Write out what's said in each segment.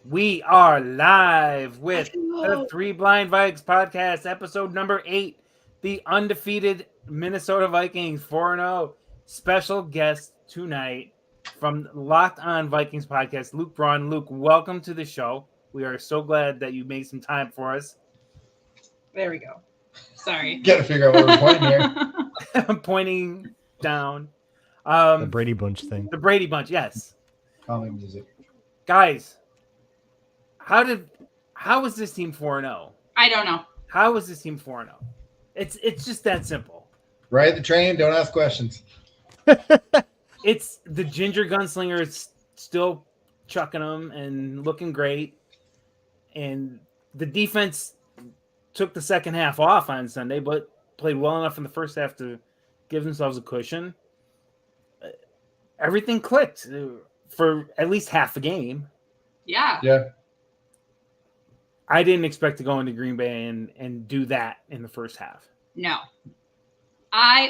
We are live with the Three Blind Vikes podcast, episode number 8. The undefeated Minnesota Vikings 4-0. Special guest tonight from Locked On Vikings podcast, Luke Braun. Luke, welcome to the show. We are so glad that you made some time for us. There we go. Sorry. Got to figure out where we're pointing here. I'm pointing down. The Brady Bunch thing. The Brady Bunch, yes. Calming music. Guys, how was this team 4-0? I don't know. How was this team 4-0? It's just that simple. Ride the train, don't ask questions. It's the Ginger Gunslinger is still chucking them and looking great. And the defense took the second half off on Sunday, but played well enough in the first half to give themselves a cushion. Everything clicked for at least half a game. Yeah. I didn't expect to go into Green Bay and do that in the first half. No.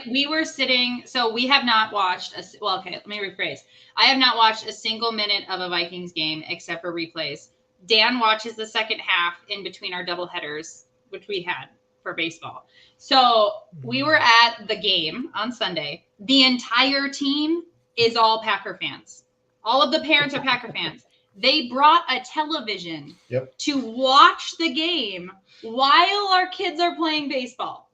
We were sitting, so we have not watched let me rephrase. I have not watched a single minute of a Vikings game except for replays. Dan watches the second half in between our double headers, which we had for baseball. So we were at the game on Sunday. The entire team is all Packer fans. All of the parents are Packer fans. They brought a television to watch the game while our kids are playing baseball.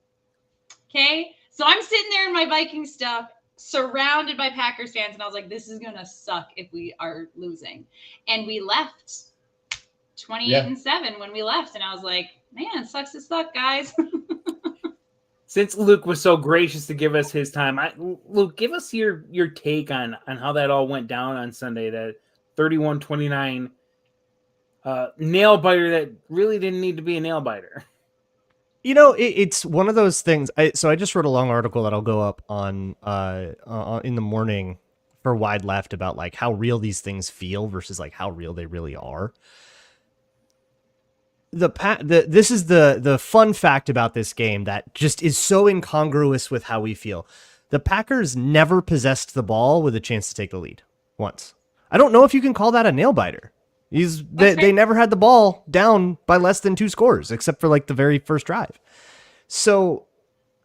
Okay? So I'm sitting there in my Viking stuff, surrounded by Packers fans, and I was like, this is going to suck if we are losing. And we left 28-7 when we left, and I was like, man, sucks to suck, guys. Since Luke was so gracious to give us his time, Luke, give us your take on how that all went down on Sunday, that 31-29 nail biter that really didn't need to be a nail biter. You know, it's one of those things. So I just wrote a long article that I'll go up on in the morning for Wide Left about like how real these things feel versus like how real they really are. This is the fun fact about this game that just is so incongruous with how we feel. The Packers never possessed the ball with a chance to take the lead once. I don't know if you can call that a nail biter. They never had the ball down by less than 2 scores, except for like the very first drive. So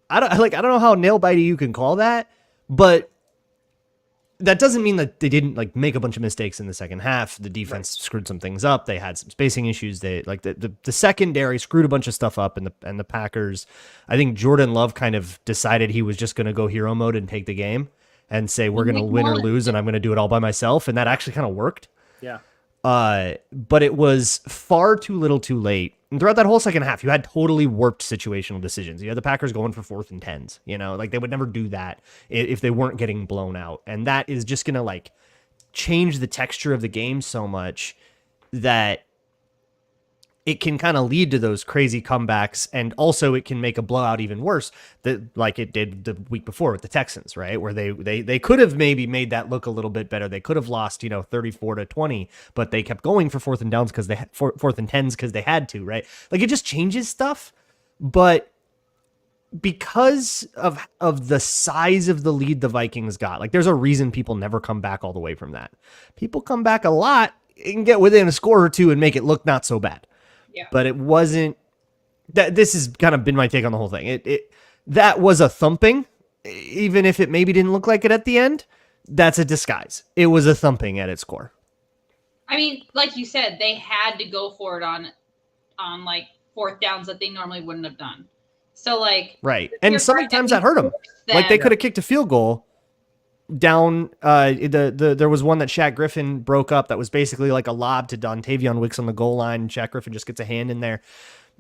I don't know how nail bitey you can call that, but that doesn't mean that they didn't like make a bunch of mistakes in the second half. The defense screwed some things up. They had some spacing issues. They like the secondary screwed a bunch of stuff up, and the Packers. I think Jordan Love kind of decided he was just going to go hero mode and take the game and say we're going to win or lose, and I'm going to do it all by myself, and that actually kind of worked. Yeah. But it was far too little too late. And throughout that whole second half, you had totally warped situational decisions. You had the Packers going for 4th and 10s, you know, like they would never do that if they weren't getting blown out. And that is just going to like change the texture of the game so much that it can kind of lead to those crazy comebacks. And also it can make a blowout even worse, that like it did the week before with the Texans, right? Where they could have maybe made that look a little bit better. They could have lost, 34-20, but they kept going for 4th and downs because they had 4th and 10s because they had to, right? Like it just changes stuff. But because of the size of the lead the Vikings got, like there's a reason people never come back all the way from that. People come back a lot and get within a score or two and make it look not so bad. Yeah. But it wasn't that. This has kind of been my take on the whole thing. That was a thumping, even if it maybe didn't look like it at the end. That's a disguise. It was a thumping at its core. I mean, like you said, they had to go for it on like 4th downs that they normally wouldn't have done. So like, right. And sometimes that hurt them. Like they could have kicked a field goal down. There was one that Shaq Griffin broke up that was basically like a lob to Dontavion Wicks on the goal line. And Shaq Griffin just gets a hand in there.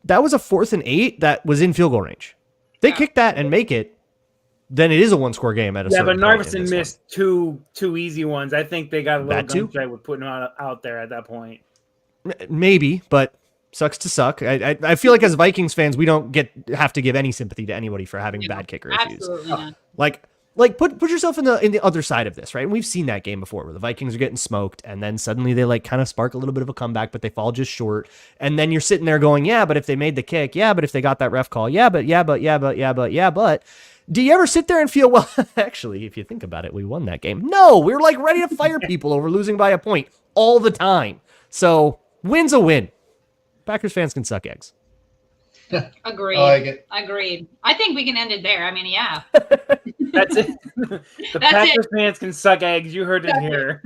That was a 4th and 8 that was in field goal range. They kick that and make it, then it is a 1-score game at a certain point. Yeah, but Narveson missed two easy ones. I think they got a little gun shy with putting him out there at that point. Maybe, but sucks to suck. I feel like as Vikings fans, we don't have to give any sympathy to anybody for having bad kicker issues. Absolutely not. Like put yourself in the other side of this, right? And we've seen that game before where the Vikings are getting smoked and then suddenly they like kind of spark a little bit of a comeback, but they fall just short. And then you're sitting there going, yeah, but if they made the kick, yeah, but if they got that ref call, yeah, but. Do you ever sit there and feel, well, actually, if you think about it, we won that game? No, we were like ready to fire people over losing by a point all the time. So Win's a win. Packers fans can suck eggs. Agreed. I like it. Agreed. I think we can end it there. I mean, yeah. That's it. The That's Packers fans can suck eggs. You heard it here.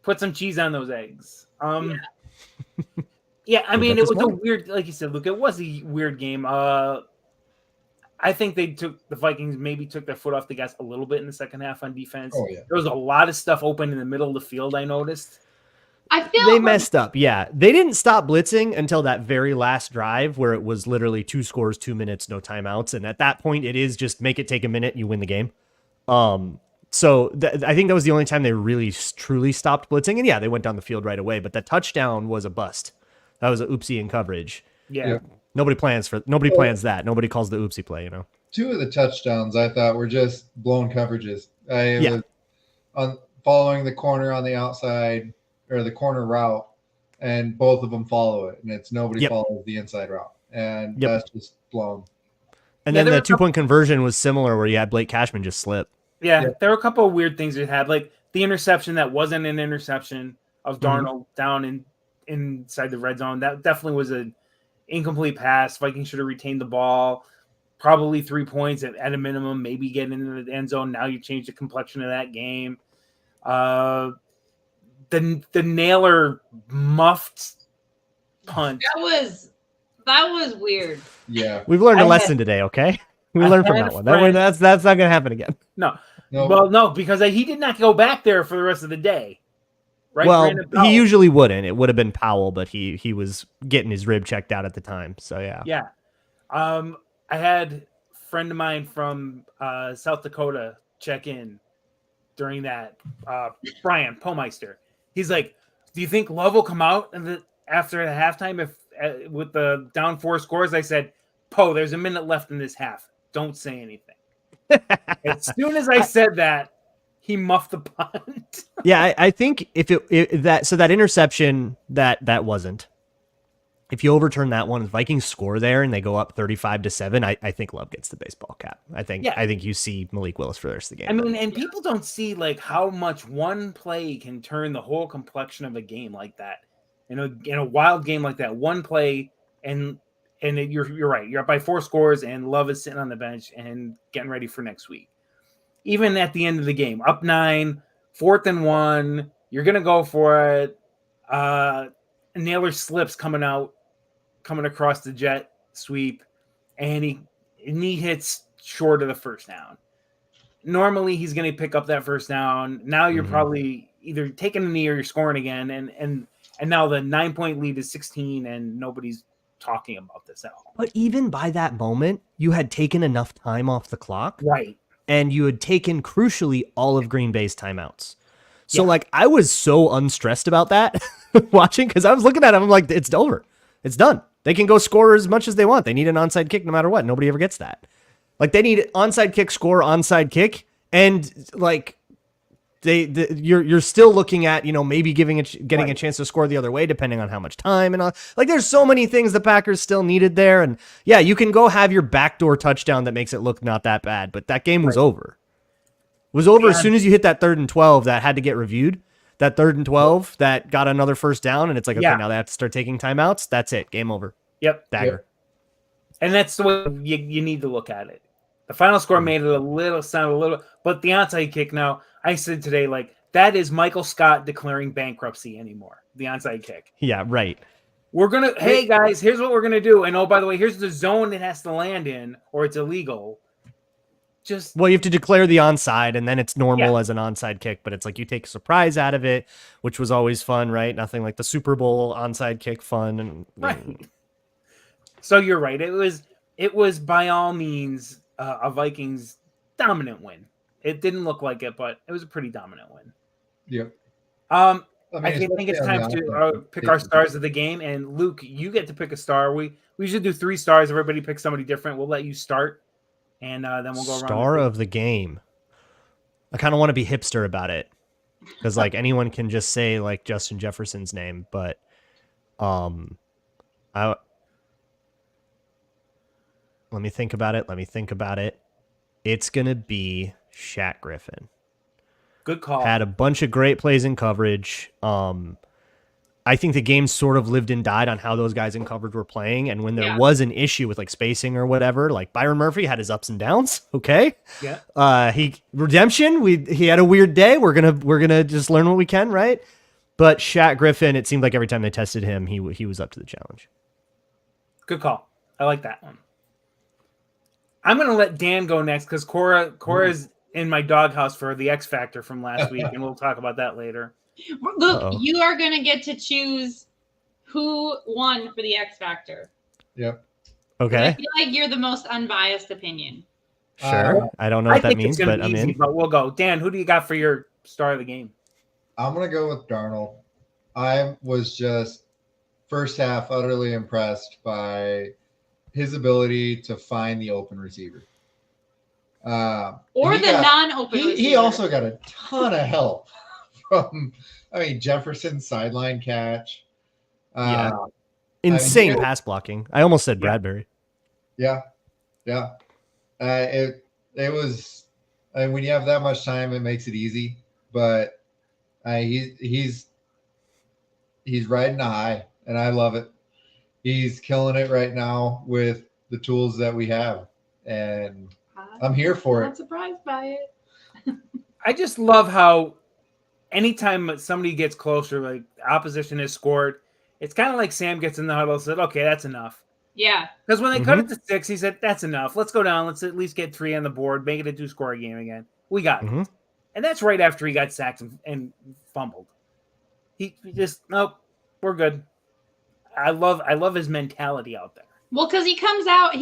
Put some cheese on those eggs. Yeah, I mean, it was a weird, like you said, Luke, it was a weird game. I think the Vikings maybe took their foot off the gas a little bit in the second half on defense. Oh, yeah. There was a lot of stuff open in the middle of the field, I noticed. I feel They messed up. Yeah. They didn't stop blitzing until that very last drive where it was literally 2 scores, 2 minutes, no timeouts. And at that point, it is just make it take a minute and you win the game. So I think that was the only time they really truly stopped blitzing. And yeah, they went down the field right away. But the touchdown was a bust. That was an oopsie in coverage. Yeah. Nobody plans that. Nobody calls the oopsie play, 2 of the touchdowns I thought were just blown coverages. Was on following the corner on the outside or the corner route, and both of them follow it, and it's nobody follows the inside route, and that's just blown. And then the 2-point conversion was similar, where you had Blake Cashman just slip. Yeah, there were a couple of weird things it had, like the interception that wasn't an interception of Darnold down inside the red zone. That definitely was an incomplete pass. Vikings should have retained the ball. Probably 3 points at a minimum, maybe get into the end zone. Now you change the complexion of that game. The Naylor muffed punt. That was weird. Yeah. We've learned a lesson today, okay? We learned from that one. That's not going to happen again. No. Well, no, because he did not go back there for the rest of the day. Right? Well, he usually wouldn't. It would have been Powell, but he was getting his rib checked out at the time. So, yeah. Yeah. I had a friend of mine from South Dakota check in during that. Brian Pomeister. He's like, do you think Love will come out after the halftime if with the down 4 scores? I said, Poe, there's a minute left in this half. Don't say anything. As soon as I said that, he muffed the punt. Yeah, I think if that interception that wasn't. If you overturn that one, Vikings score there and they go up 35-7. I think Love gets the baseball cap. I think you see Malik Willis for the rest of the game. I mean, and people don't see like how much one play can turn the whole complexion of a game like that. In a wild game like that, one play and you're right. You're up by 4 scores and Love is sitting on the bench and getting ready for next week. Even at the end of the game, up 9, 4th and 1, you're gonna go for it. Naylor slips coming across the jet sweep, and he hits short of the first down. Normally, he's going to pick up that first down. Now you're probably either taking a knee or you're scoring again, and now the 9-point lead is 16, and nobody's talking about this at all. But even by that moment, you had taken enough time off the clock, right? And you had taken crucially all of Green Bay's timeouts. So I was so unstressed about that watching, because I was looking at him, I'm like, it's over. It's done. They can go score as much as they want. They need an onside kick no matter what. Nobody ever gets that. Like, they need onside kick, score, onside kick, and like you're still looking at, maybe getting a chance to score the other way depending on how much time and all. Like, there's so many things the Packers still needed there, and yeah, you can go have your backdoor touchdown that makes it look not that bad, but that game was over. It was over as soon as you hit that 3rd and 12 that had to get reviewed. That 3rd and 12 that got another first down, and it's like, okay, now they have to start taking timeouts. That's it. Game over. Yep. Dagger. Yep. And that's the way you need to look at it. The final score made it sound a little, but the onside kick now, I said today, like, that is Michael Scott declaring bankruptcy anymore. The onside kick. Yeah, right. Hey guys, here's what we're going to do. And oh, by the way, here's the zone it has to land in, or it's illegal. Well, you have to declare the onside, and then it's normal as an onside kick, but it's like you take a surprise out of it, which was always fun, right? Nothing like the Super Bowl onside kick fun. Right. So you're right. It was by all means a Vikings dominant win. It didn't look like it, but it was a pretty dominant win. Yep. I think it's time to pick our stars of the game. And Luke, you get to pick a star. We usually do 3 stars. Everybody pick somebody different. We'll let you start. And then we'll go around. Star of the game. I kind of want to be hipster about it, because like anyone can just say like Justin Jefferson's name, but let me think about it. It's gonna be Shaq Griffin. Good call. Had a bunch of great plays in coverage. I think the game sort of lived and died on how those guys in coverage were playing. And when there was an issue with like spacing or whatever, like Byron Murphy had his ups and downs. Okay. Yeah. He had a weird day. We're gonna just learn what we can, right? But Shat Griffin, it seemed like every time they tested him, he was up to the challenge. Good call. I like that one. I'm gonna let Dan go next because Cora's in my doghouse for the X Factor from last week, and we'll talk about that later. Luke, you are going to get to choose who won for the X Factor. Yep. Okay. I feel like you're the most unbiased opinion. Sure. I don't know what that means, but I'm in. But we'll go. Dan, who do you got for your star of the game? I'm going to go with Darnold. I was just first half utterly impressed by his ability to find the open receiver. Or the non-open receiver. He also got a ton of help from, Jefferson's sideline catch. Insane pass blocking. I almost said Bradbury. Yeah. It was, when you have that much time, it makes it easy. But he's riding a high, and I love it. He's killing it right now with the tools that we have, and I'm here for it. I'm not surprised by it. I just love how anytime somebody gets closer, like opposition has scored, it's kind of like Sam gets in the huddle and said, okay, that's enough. Yeah. Because when they cut it to 6, he said, that's enough. Let's go down. Let's at least get 3 on the board, make it a 2-score game again. We got it. And that's right after he got sacked and fumbled. He just, nope, we're good. I love his mentality out there. Well, because he goes out,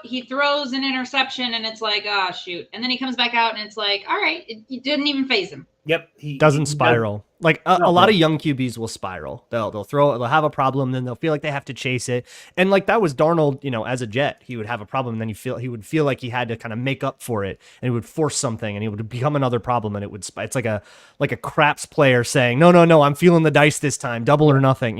he throws an interception, and it's like, oh, shoot. And then he comes back out, and it's like, all right, it didn't even phase him. Yep. He doesn't spiral. Like a lot of young QBs will spiral. They'll have a problem, then they'll feel like they have to chase it. And like that was Darnold, as a Jet, he would have a problem, and then he would feel like he had to kind of make up for it, and he would force something, and it would become another problem, and it's like a craps player saying, no, I'm feeling the dice this time, double or nothing,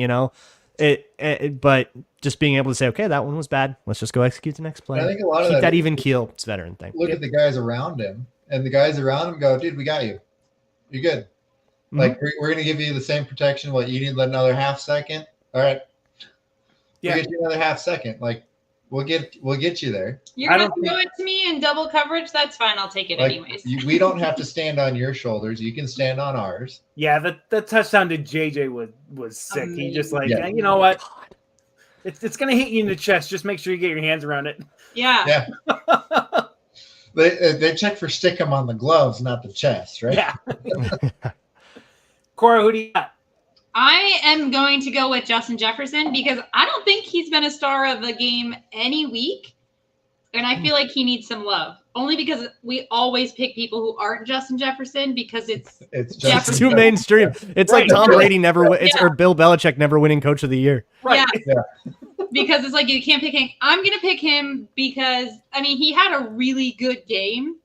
But just being able to say, okay, that one was bad. Let's just go execute the next play. I think a lot of Keep that even keel. It's a veteran thing. Look at the guys around him, and the guys around him go, dude, we got you. You're good. Like we're gonna give you the same protection. What you need another half second. All right. We'll get you another half second. Like we'll get you there. You're gonna throw it to me in double coverage. That's fine. I'll take it anyways. We don't have to stand on your shoulders. You can stand on ours. Yeah, the touchdown to JJ was sick. Amazing. He just you know what? It's gonna hit you in the chest. Just make sure you get your hands around it. Yeah. They check for stickum on the gloves, not the chest, right? Yeah. Cora, who do you got? I am going to go with Justin Jefferson because I don't think he's been a star of the game any week. And I feel like he needs some love. Only because we always pick people who aren't Justin Jefferson because it's just too mainstream. It's like Tom Brady or Bill Belichick never winning Coach of the Year. Right. Yeah. Because it's like you can't pick him. I'm going to pick him because, he had a really good game.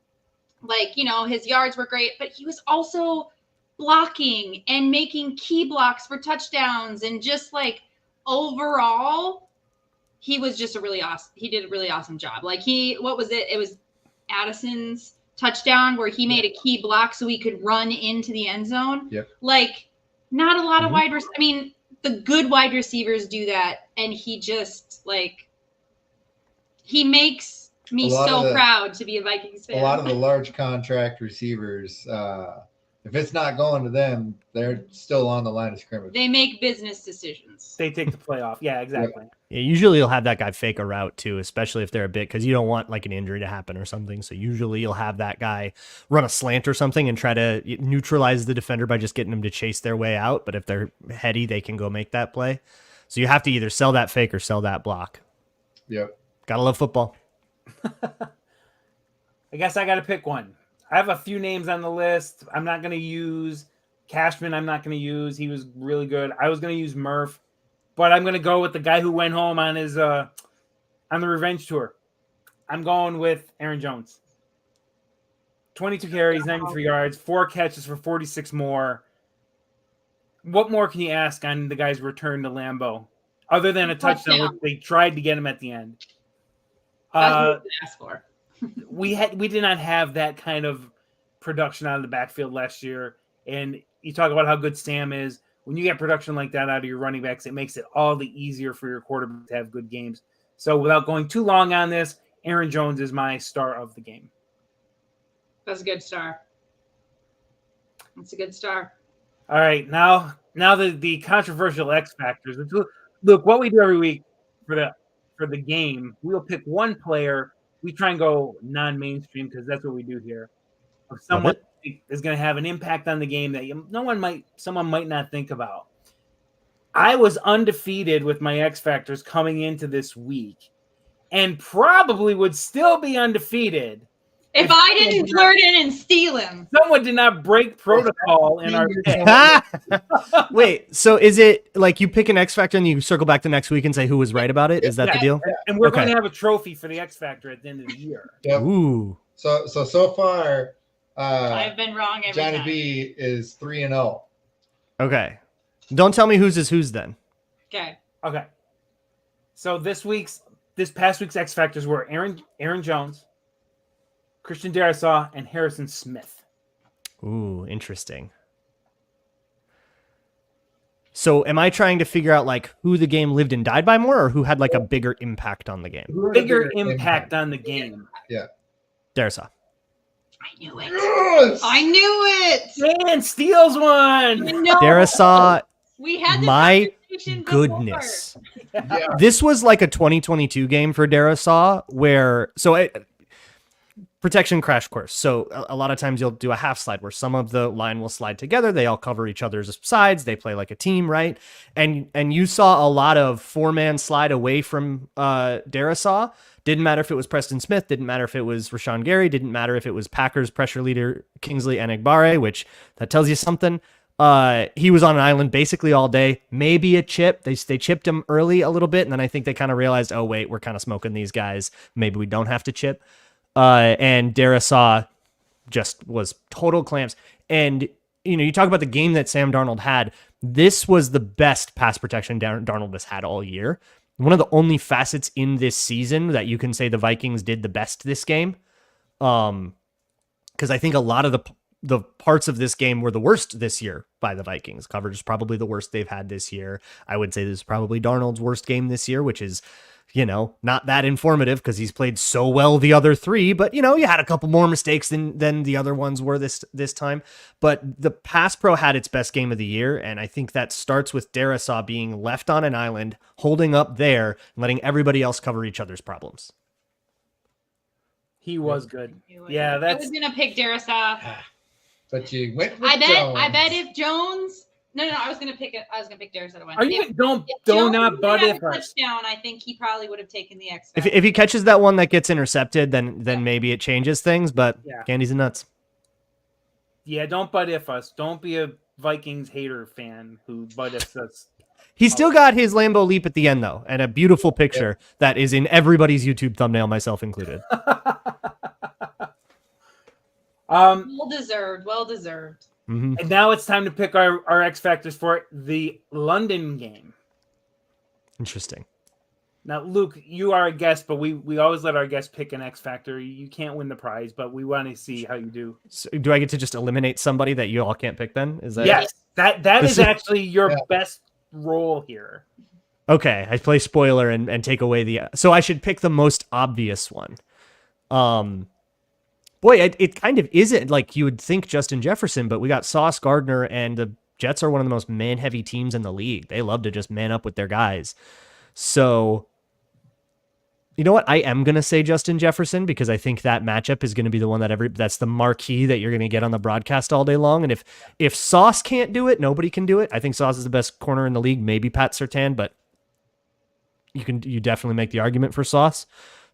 Like, his yards were great, but he was also blocking and making key blocks for touchdowns. And just like overall, he was just he did a really awesome job. Like what was it? It was Addison's touchdown where he made a key block so he could run into the end zone. Yep. Like not a lot of wide receivers. The good wide receivers do that, and he just he makes me so proud to be a Vikings fan. A lot of the large contract receivers, if it's not going to them, they're still on the line of scrimmage. They make business decisions. They take the playoff. Yeah, exactly. Yeah, usually you'll have that guy fake a route too, especially if they're a bit, because you don't want like an injury to happen or something. So usually you'll have that guy run a slant or something and try to neutralize the defender by just getting them to chase their way out. But if they're heady, they can go make that play. So you have to either sell that fake or sell that block. Yep. Gotta love football. I guess I got to pick one. I have a few names on the list. I'm not going to use Cashman. I'm not going to use. He was really good. I was going to use Murph, but I'm going to go with the guy who went home on his on the revenge tour. I'm going with Aaron Jones. 22 carries, 93 yards, 4 catches for 46 more. What more can you ask on the guy's return to Lambeau, other than a touchdown? Which they tried to get him at the end. That's what they asked for. We did not have that kind of production out of the backfield last year. And you talk about how good Sam is. when you get production like that out of your running backs, it makes it all the easier for your quarterback to have good games. So without going too long on this, Aaron Jones is my star of the game. That's a good star. That's a good star. All right, now the controversial X factors. Look, what we do every week for the game, we'll pick one player. We try and go non-mainstream because that's what we do here. Of someone is going to have an impact on the game that someone might not think about. I was undefeated with my X factors coming into this week, and probably would still be undefeated if I didn't flirt in and steal him. Someone did not break protocol in our pick. Wait, so is it like you pick an X factor and you circle back the next week and say who was right about it? Is that the deal? And we're going to have a trophy for the X factor at the end of the year. Yep. Ooh. So far, I've been wrong every Johnny time. B is 3-0. Okay. Don't tell me whose is whose then. Okay. So this past week's X factors were Aaron Jones, Christian Darrisaw, and Harrison Smith. Ooh, interesting. So am I trying to figure out like who the game lived and died by more, or who had like a bigger impact on the game? Bigger impact on the game. Yeah. Darrisaw. I knew it. Yes! I knew it. Dan steals one. No. Darrisaw. We had this My conversation goodness. Yeah. This was like a 2022 game for Darrisaw where protection crash course. So a lot of times you'll do a half slide where some of the line will slide together. They all cover each other's sides. They play like a team, right? And you saw a lot of 4-man slide away from Darrisaw. Didn't matter if it was Preston Smith. Didn't matter if it was Rashawn Gary. Didn't matter if it was Packers pressure leader Kingsley Enagbare, which that tells you something. He was on an island basically all day. Maybe a chip. They chipped him early a little bit, and then I think they kind of realized, oh wait, we're kind of smoking these guys. Maybe we don't have to chip. And Darrisaw just was total clamps. And you talk about the game that Sam Darnold had. This was the best pass protection Darnold has had all year. One of the only facets in this season that you can say the Vikings did the best this game. Because I think a lot of the parts of this game were the worst this year by the Vikings. Coverage is probably the worst they've had this year. I would say this is probably Darnold's worst game this year, which is, not that informative because he's played so well the other three, but you had a couple more mistakes than the other ones were this time. But the pass pro had its best game of the year, and I think that starts with Darrisaw being left on an island, holding up there, and letting everybody else cover each other's problems. He was good. Yeah, I was gonna pick Darrisaw. But you went with I Jones. bet if Jones. No, I was gonna pick Darrisaw to win. Are you If don't Jones not butt had a if us. touchdown, I think he probably would have taken the X. If he catches that one that gets intercepted, then maybe it changes things. But Candies and nuts. Yeah, don't butt if us. Don't be a Vikings hater fan who butt ifs us. He still got his Lambeau leap at the end though, and a beautiful picture that is in everybody's YouTube thumbnail, myself included. Well deserved. Mm-hmm. And now it's time to pick our X factors for the London game. Interesting. Now, Luke, you are a guest, but we always let our guests pick an X factor. You can't win the prize, but we want to see how you do. So do I get to just eliminate somebody that you all can't pick then? Is that yes? That is actually your best role here. Okay, I play spoiler and take away so I should pick the most obvious one. Boy, it kind of isn't like you would think Justin Jefferson, but we got Sauce Gardner, and the Jets are one of the most man-heavy teams in the league. They love to just man up with their guys. So, you know what? I am going to say Justin Jefferson because I think that matchup is going to be the one that's the marquee that you're going to get on the broadcast all day long. And if Sauce can't do it, nobody can do it. I think Sauce is the best corner in the league, maybe Pat Surtain, but you definitely make the argument for Sauce.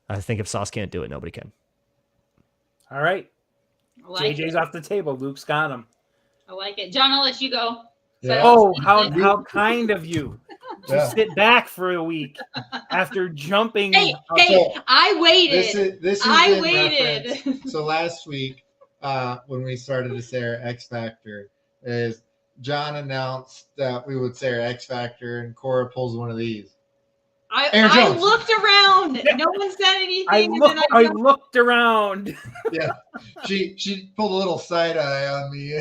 I think if Sauce can't do it, nobody can. All right. Like JJ's off the table. Luke's got him. I like it. John, I'll let you go. Yeah. Oh, how kind of you to sit back for a week after jumping. Hey, I waited. This is I in waited. reference. So last week, when we started to say our X Factor, is John announced that we would say our X Factor, and Cora pulls one of these. I looked around. No one said anything. I looked around. Yeah, she pulled a little side eye on me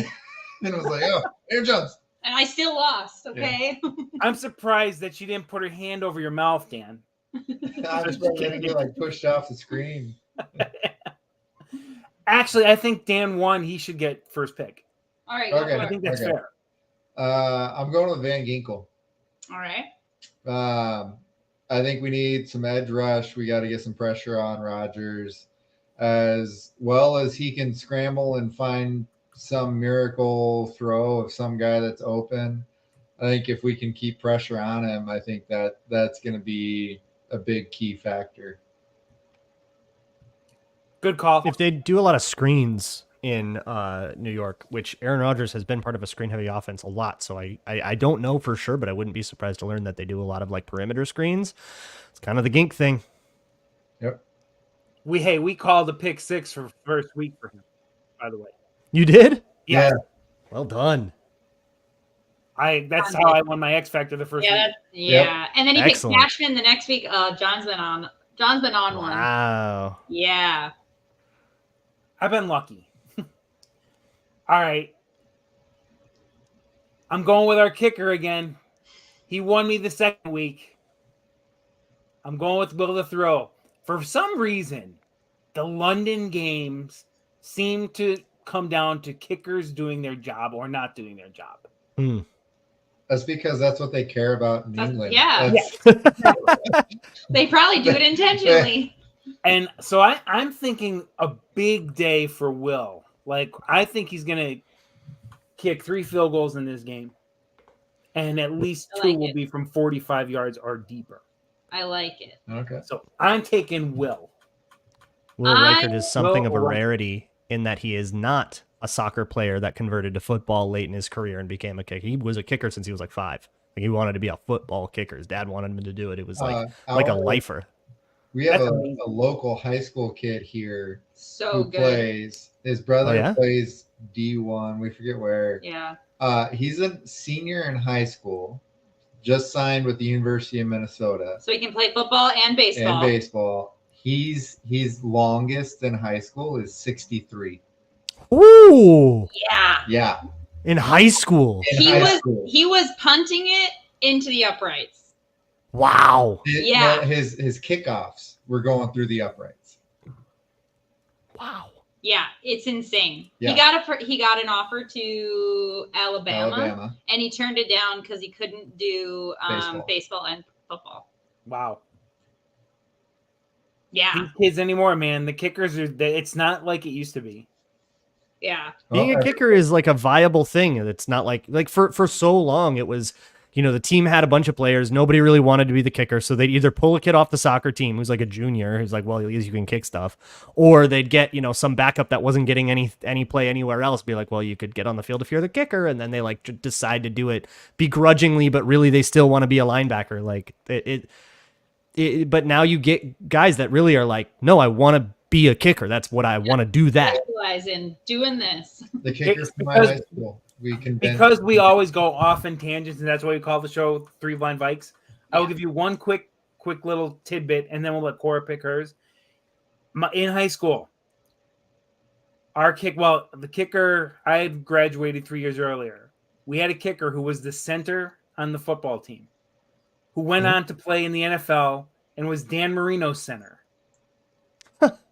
and was like, "Oh, Aaron Jones." And I still lost, okay? Yeah. I'm surprised that she didn't put her hand over your mouth, Dan. I'm just going to get like pushed off the screen. Actually, I think Dan won. He should get first pick. All right. Okay. I think that's fair. I'm going with Van Ginkel. All right. I think we need some edge rush. We got to get some pressure on Rodgers, as well as he can scramble and find some miracle throw of some guy that's open. I think if we can keep pressure on him, I think that's going to be a big key factor. Good call. If they do a lot of screens in New York, which Aaron Rodgers has been part of a screen-heavy offense a lot, so I don't know for sure, but I wouldn't be surprised to learn that they do a lot of like perimeter screens. It's kind of the Gink thing. Yep. We called a pick 6 for first week for him, by the way. You did? Yeah. Well done. That's how I won my X Factor the first week. Yeah. Yep. And then he Excellent. picked Cashman the next week. John's been on one. Wow. Yeah. I've been lucky. All right. I'm going with our kicker again. He won me the second week. I'm going with Will the Throw. For some reason, the London games seem to come down to kickers doing their job or not doing their job. That's because that's what they care about in England. Yeah. They probably do it intentionally. And so I'm thinking a big day for Will. Like, I think he's going to kick 3 field goals in this game. And at least 2 will be from 45 yards or deeper. I like it. Okay. So I'm taking Will. Will Reichert is something of a rarity in that he is not a soccer player that converted to football late in his career and became a kicker. He was a kicker since he was like 5. Like, he wanted to be a football kicker. His dad wanted him to do it. It was like a lifer. We have a local high school kid here who good. plays. His brother plays D1. We forget where. Yeah. He's a senior in high school. Just signed with the University of Minnesota. So he can play football and baseball. He's longest in high school is 63. Ooh. Yeah. In high school. He was punting it into the uprights. Wow. His kickoffs were going through the uprights. Wow. Yeah, it's insane. Yeah. He got an offer to Alabama, and he turned it down because he couldn't do baseball and football. Wow. Yeah. These kids anymore, man. The kickers it's not like it used to be. Yeah. Being a kicker is like a viable thing. It's not like for so long it was, the team had a bunch of players. Nobody really wanted to be the kicker. So they'd either pull a kid off the soccer team who's like a junior, who's like, well, at least you can kick stuff. Or they'd get, some backup that wasn't getting any play anywhere else. Be like, well, you could get on the field if you're the kicker. And then they like decide to do it begrudgingly, but really they still want to be a linebacker. Like but now you get guys that really are like, no, I want to be a kicker. That's what I want to do that. Specialize in doing this. The kicker from my high school. Because we always go off in tangents, and that's why we call the show Three Blind Vikes. I will give you one quick little tidbit, and then we'll let Cora pick hers. In high school, the kicker, I had graduated 3 years earlier. We had a kicker who was the center on the football team, who went on to play in the NFL and was Dan Marino's center.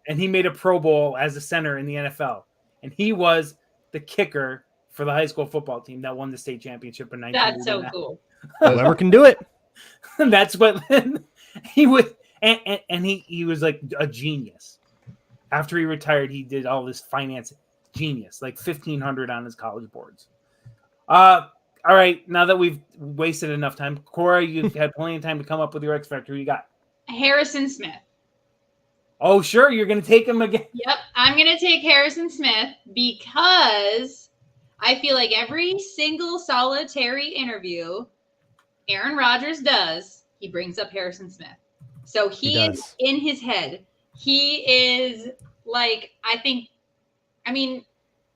And he made a Pro Bowl as a center in the NFL. And he was the kicker for the high school football team that won the state championship in 1989. That's so cool. Whoever can do it. That's what he would, and he was like a genius. After he retired, he did all this finance genius, like 1,500 on his college boards. All right, now that we've wasted enough time, Cora, you've had plenty of time to come up with your X Factor. Who you got? Harrison Smith. Oh, sure, you're going to take him again. Yep, I'm going to take Harrison Smith because I feel like every single solitary interview Aaron Rodgers does, he brings up Harrison Smith. So he's in his head. He is like,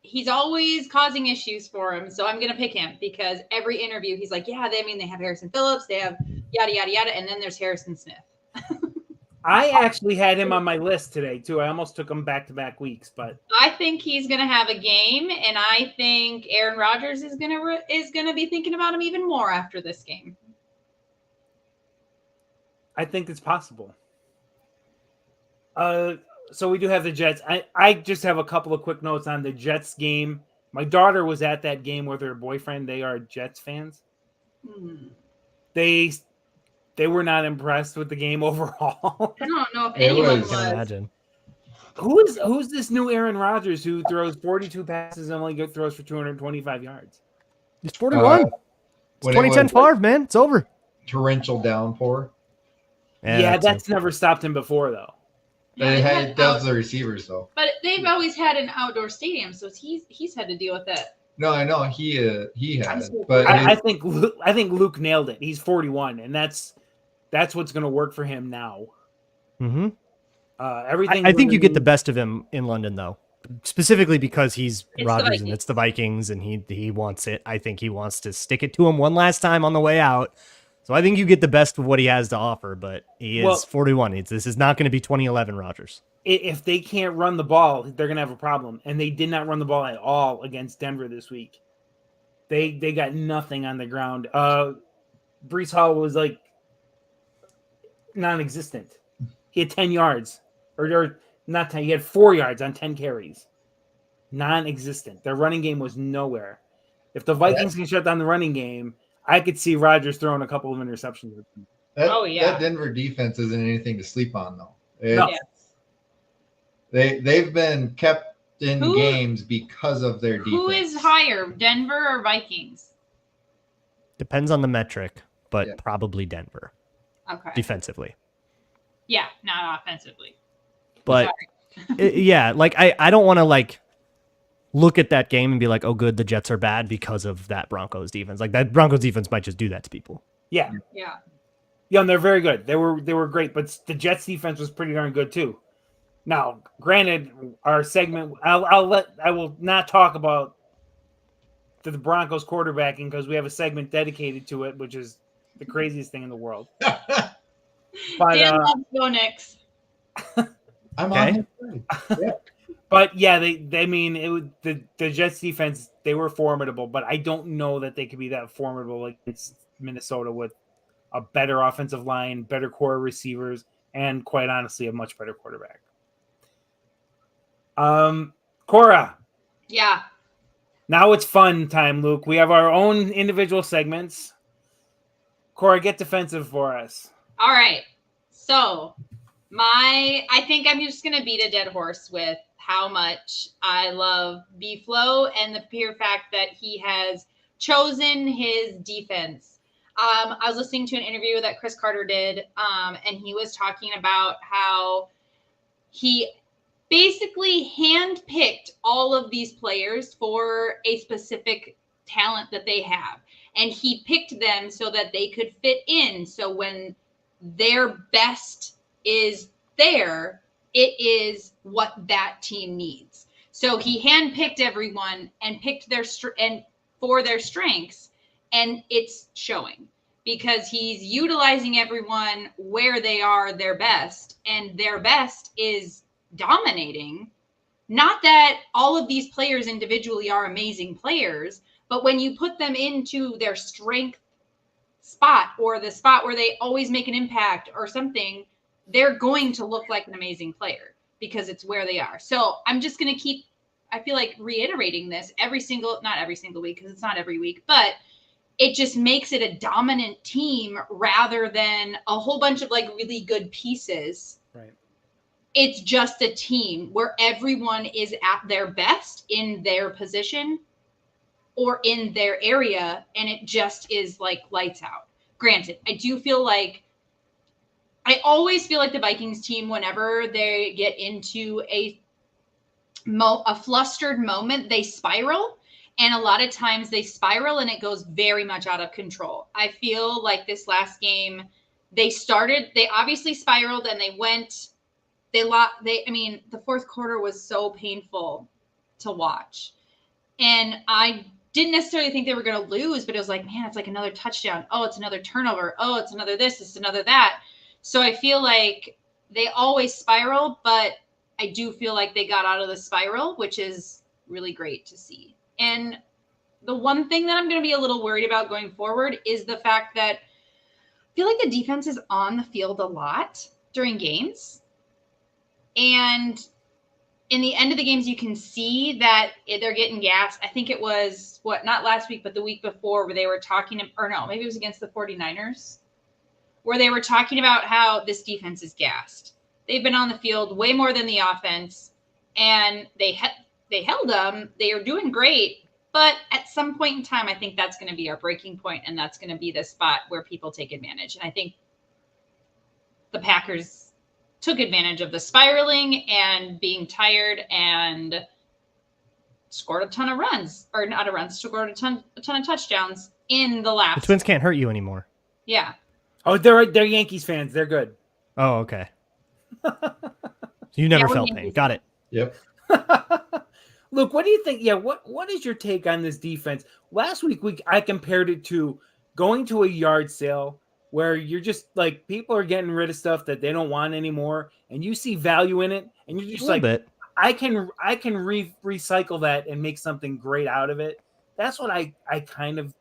he's always causing issues for him. So I'm going to pick him because every interview he's like, they have Harrison Phillips, they have yada, yada, yada. And then there's Harrison Smith. I actually had him on my list today too. I almost took him back-to-back weeks, but I think he's going to have a game, and I think Aaron Rodgers is going to be thinking about him even more after this game. I think it's possible. So we do have the Jets. I just have a couple of quick notes on the Jets game. My daughter was at that game with her boyfriend. They are Jets fans. They were not impressed with the game overall. I don't know if It anyone was- was. Imagine. Who's this new Aaron Rodgers who throws 42 passes and only throws for 225 yards? It's 41. It's when it 2010 was Favre, man. It's over. torrential downpour. Yeah, that that's too. never stopped him before, though. Yeah, It does the receivers though. but they've always had an outdoor stadium, so he's had to deal with it. No, I know he I'm had, so but I think Luke nailed it. He's 41, and that's what's going to work for him now. Mm-hmm. Everything. I think you get the best of him in London, though, specifically because he's the Rodgers and Vikings. it's the Vikings, and he wants it. I think he wants to stick it to him one last time on the way out. So I think you get the best of what he has to offer, but he is 41. This is not going to be 2011 Rodgers. If they can't run the ball, they're going to have a problem. And they did not run the ball at all against Denver this week. They got nothing on the ground. Brees Hall was like non-existent. He had 10 yards. Or not 10. He had 4 yards on 10 carries. Non-existent. Their running game was nowhere. If the Vikings can shut down the running game, I could see Rodgers throwing a couple of interceptions. that Denver defense isn't anything to sleep on though. No. They've been kept in games because of their defense. Who is higher, Denver or Vikings? Depends on the metric, but Yeah. probably Denver Okay. defensively. Yeah, not offensively. But yeah, like I don't want to like look at that game and be like, oh, good, the Jets are bad because of that Broncos defense. Like that Broncos defense might just do that to people. Yeah. Yeah. Yeah, and they're very good. They were great, but the Jets defense was pretty darn good too. Now, granted, our segment I will not talk about the Broncos quarterbacking because we have a segment dedicated to it, which is the craziest thing in the world. But Dan loves Go Nix. I'm Okay. on his side. Yeah. but yeah, the Jets defense, they were formidable, but I don't know that they could be that formidable against Minnesota with a better offensive line, better core receivers, and quite honestly, a much better quarterback. Cora, Yeah. now it's fun time, Luke. We have our own individual segments. Cora, get defensive for us. All right. So I think I'm just going to beat a dead horse with how much I love B-Flow and the pure fact that he has chosen his defense. I was listening to an interview that Chris Carter did, and he was talking about how he basically handpicked all of these players for a specific talent that they have. And he picked them so that they could fit in. So when their best is there, it is what that team needs. So he handpicked everyone and picked for their strengths, and it's showing because he's utilizing everyone where they are their best, and their best is dominating. Not that all of these players individually are amazing players, but when you put them into their strength spot or the spot where they always make an impact or something, they're going to look like an amazing player because it's where they are. So I'm just going to keep, I feel like, reiterating this not every single week because it's not every week, but it just makes it a dominant team rather than a whole bunch of like really good pieces. Right. It's just a team where everyone is at their best in their position or in their area, and it just is like lights out. Granted, I always feel like the Vikings team, whenever they get into a flustered moment, they spiral. And a lot of times they spiral and it goes very much out of control. I feel like this last game, they obviously spiraled and the fourth quarter was so painful to watch. And I didn't necessarily think they were going to lose, but it was like, man, it's like another touchdown. Oh, it's another turnover. Oh, it's another this, it's another that. So I feel like they always spiral, but I do feel like they got out of the spiral, which is really great to see. And the one thing that I'm going to be a little worried about going forward is the fact that I feel like the defense is on the field a lot during games. And in the end of the games, you can see that they're getting gassed. I think it was, not last week, but the week before, where they were talking, or no, maybe it was against the 49ers, where they were talking about how this defense is gassed. They've been on the field way more than the offense, and they held them. They are doing great. But at some point in time, I think that's going to be our breaking point, and that's going to be the spot where people take advantage. And I think the Packers took advantage of the spiraling and being tired and scored a ton of runs, or not a run, scored a ton of touchdowns in the last. The Twins can't hurt you anymore. Yeah. Oh, they're Yankees fans. They're good. Oh, okay. You never felt pain. Got it. Yep. Luke, what do you think? Yeah, what is your take on this defense? Last week I compared it to going to a yard sale where you're just like, people are getting rid of stuff that they don't want anymore, and you see value in it, and you're just like, bit. I can recycle that and make something great out of it. That's what I kind of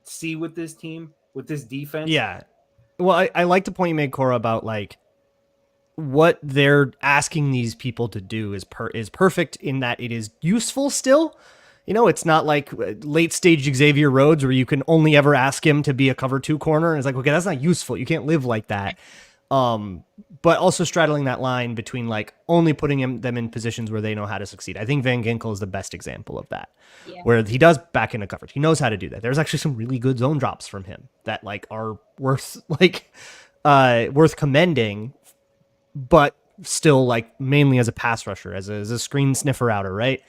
see with this team, with this defense. Yeah. Well, I like the point you made, Cora, about like what they're asking these people to do is perfect in that it is useful still. You know, it's not like late stage Xavier Rhodes where you can only ever ask him to be a cover 2 corner. And it's like, okay, that's not useful. You can't live like that. But also straddling that line between like only putting them in positions where they know how to succeed. I think Van Ginkel is the best example of that, where he does back into coverage. He knows how to do that. There's actually some really good zone drops from him that like are worth commending, but still like mainly as a pass rusher, as a screen sniffer outer, right?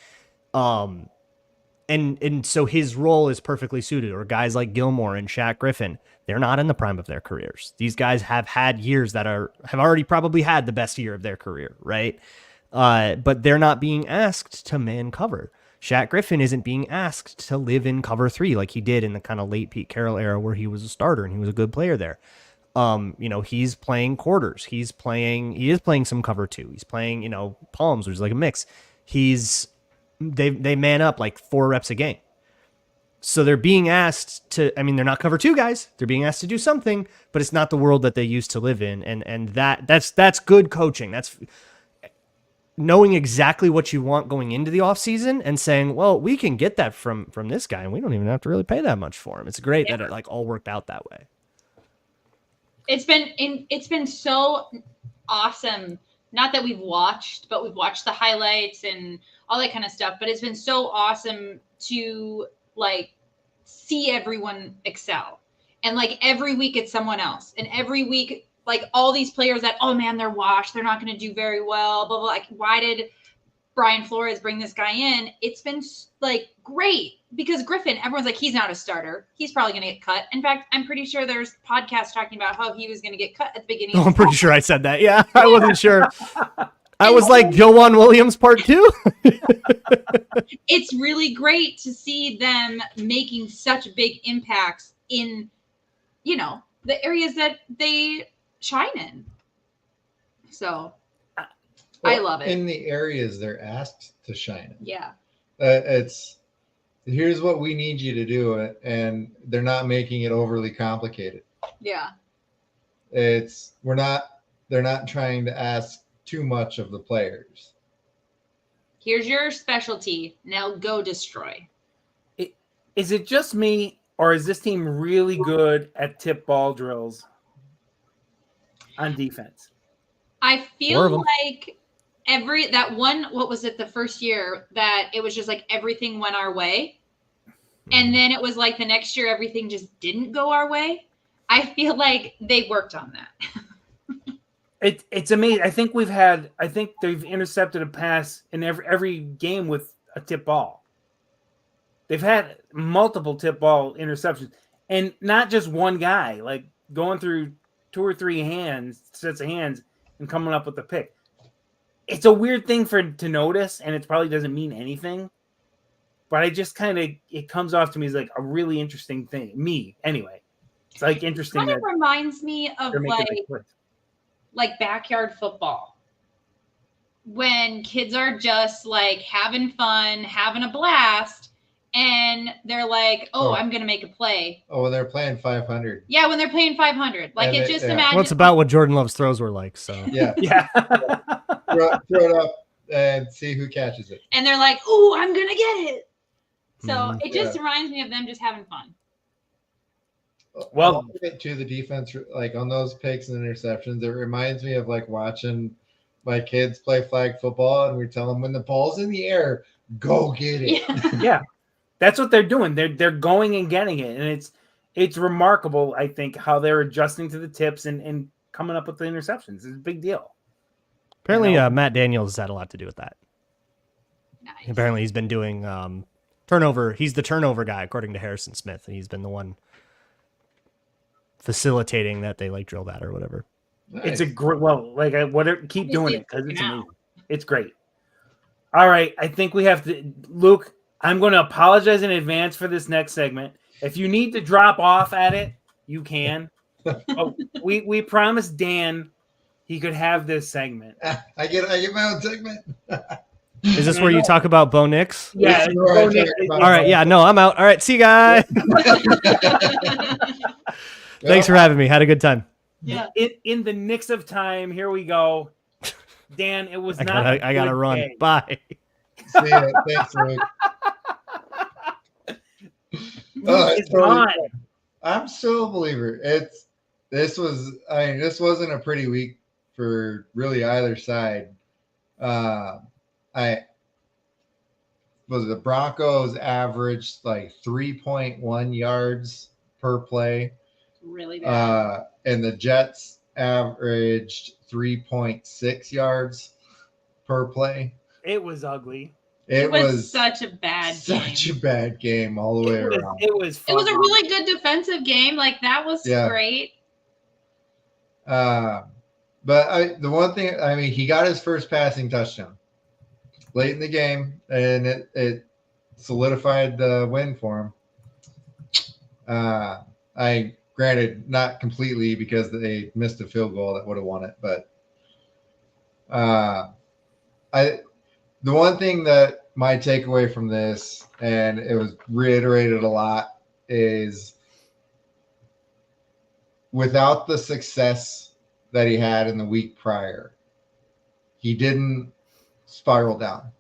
And so his role is perfectly suited. Or guys like Gilmore and Shaq Griffin, they're not in the prime of their careers. These guys have had years that have already probably had the best year of their career, right? But they're not being asked to man cover. Shaq Griffin isn't being asked to live in cover 3 like he did in the kind of late Pete Carroll era where he was a starter and he was a good player there. He's playing quarters. He is playing some cover 2. He's playing, palms, which is like a mix. They man up like 4 reps a game. So they're being asked to, they're not cover 2 guys. They're being asked to do something, but it's not the world that they used to live in. And that's good coaching. That's knowing exactly what you want going into the offseason and saying, well, we can get that from this guy and we don't even have to really pay that much for him. It's great that it like all worked out that way. It's been so awesome. Not that we've watched, but we've watched the highlights and all that kind of stuff. But it's been so awesome to like see everyone excel. And like every week it's someone else. And every week, like all these players that, oh man, they're washed. They're not going to do very well. Blah, blah. Like, why did Brian Flores bring this guy in? It's been like great because Griffin, everyone's like, he's not a starter. He's probably going to get cut. In fact, I'm pretty sure there's podcasts talking about how he was going to get cut at the beginning. I'm pretty sure I said that. Yeah, I wasn't sure. I was like Joanne Williams part 2. It's really great to see them making such big impacts in, the areas that they shine in. So I love it. In the areas they're asked to shine in. Yeah. Here's what we need you to do, and they're not making it overly complicated. Yeah. They're not trying to ask too much of the players. Here's your specialty. Now go destroy. Is it just me, or is this team really good at tip ball drills on defense? I feel like what was it, the first year that it was just like everything went our way. And then it was like the next year, everything just didn't go our way. I feel like they worked on that. It's amazing. I think they've intercepted a pass in every game with a tip ball. They've had multiple tip ball interceptions, and not just one guy, like going through 2 or 3 sets of hands and coming up with the pick. It's a weird thing to notice, and it probably doesn't mean anything, but I just it comes off to me as like a really interesting thing. Me, anyway. It's like interesting. It kind of reminds me of like like backyard football. When kids are just like having fun, having a blast, and they're like, "Oh, I'm gonna make a play." Oh, when they're playing 500. Yeah, when they're playing 500, like And it just yeah. imagine. Well, it's about what Jordan Love's throws were like. So Yeah. Yeah. throw it up and see who catches it. And they're like, "Ooh, I'm gonna get it." So Mhm. it just reminds me of them just having fun. Well- I'll get to the defense, like on those picks and interceptions, it reminds me of like watching my kids play flag football, and we tell them when the ball's in the air, go get it. Yeah. Yeah. That's what they're doing. They're going and getting it. And it's remarkable, I think, how they're adjusting to the tips and coming up with the interceptions. It's a big deal. apparently, You know? Matt Daniels has had a lot to do with that. Nice. Apparently, he's been doing turnover. He's the turnover guy, according to Harrison Smith, and he's been the one facilitating that they like drill that or whatever. Nice. It's a great, keep doing it because it's Now. amazing. It's great. All right. I think we have to, Luke, I'm going to apologize in advance for this next segment. If you need to drop off at it, you can. Oh, we promised Dan he could have this segment. I get my own segment. Is this where you talk about Bo Nix? Yeah. This is where I talk about- All right. Yeah. No, I'm out. All right. See you guys. Thanks for having me. Had a good time. Yeah. In the Nix of Time, here we go. Dan, it was I not. gotta a good run. day. Bye. See ya. Thanks, Luke. It's gone. I'm still a believer. This wasn't a pretty week for really either side. The Broncos averaged like 3.1 yards per play. Really bad. And the Jets averaged 3.6 yards per play. It was ugly. It was such a bad such game. A bad game all the way around. It was It was a fun. really good defensive game. Like that was great. But the one thing, I mean, he got his first passing touchdown late in the game, and it solidified the win for him. Granted, not completely because they missed a field goal that would have won it, but the one thing that my takeaway from this, and it was reiterated a lot, is without the success that he had in the week prior, he didn't spiral down.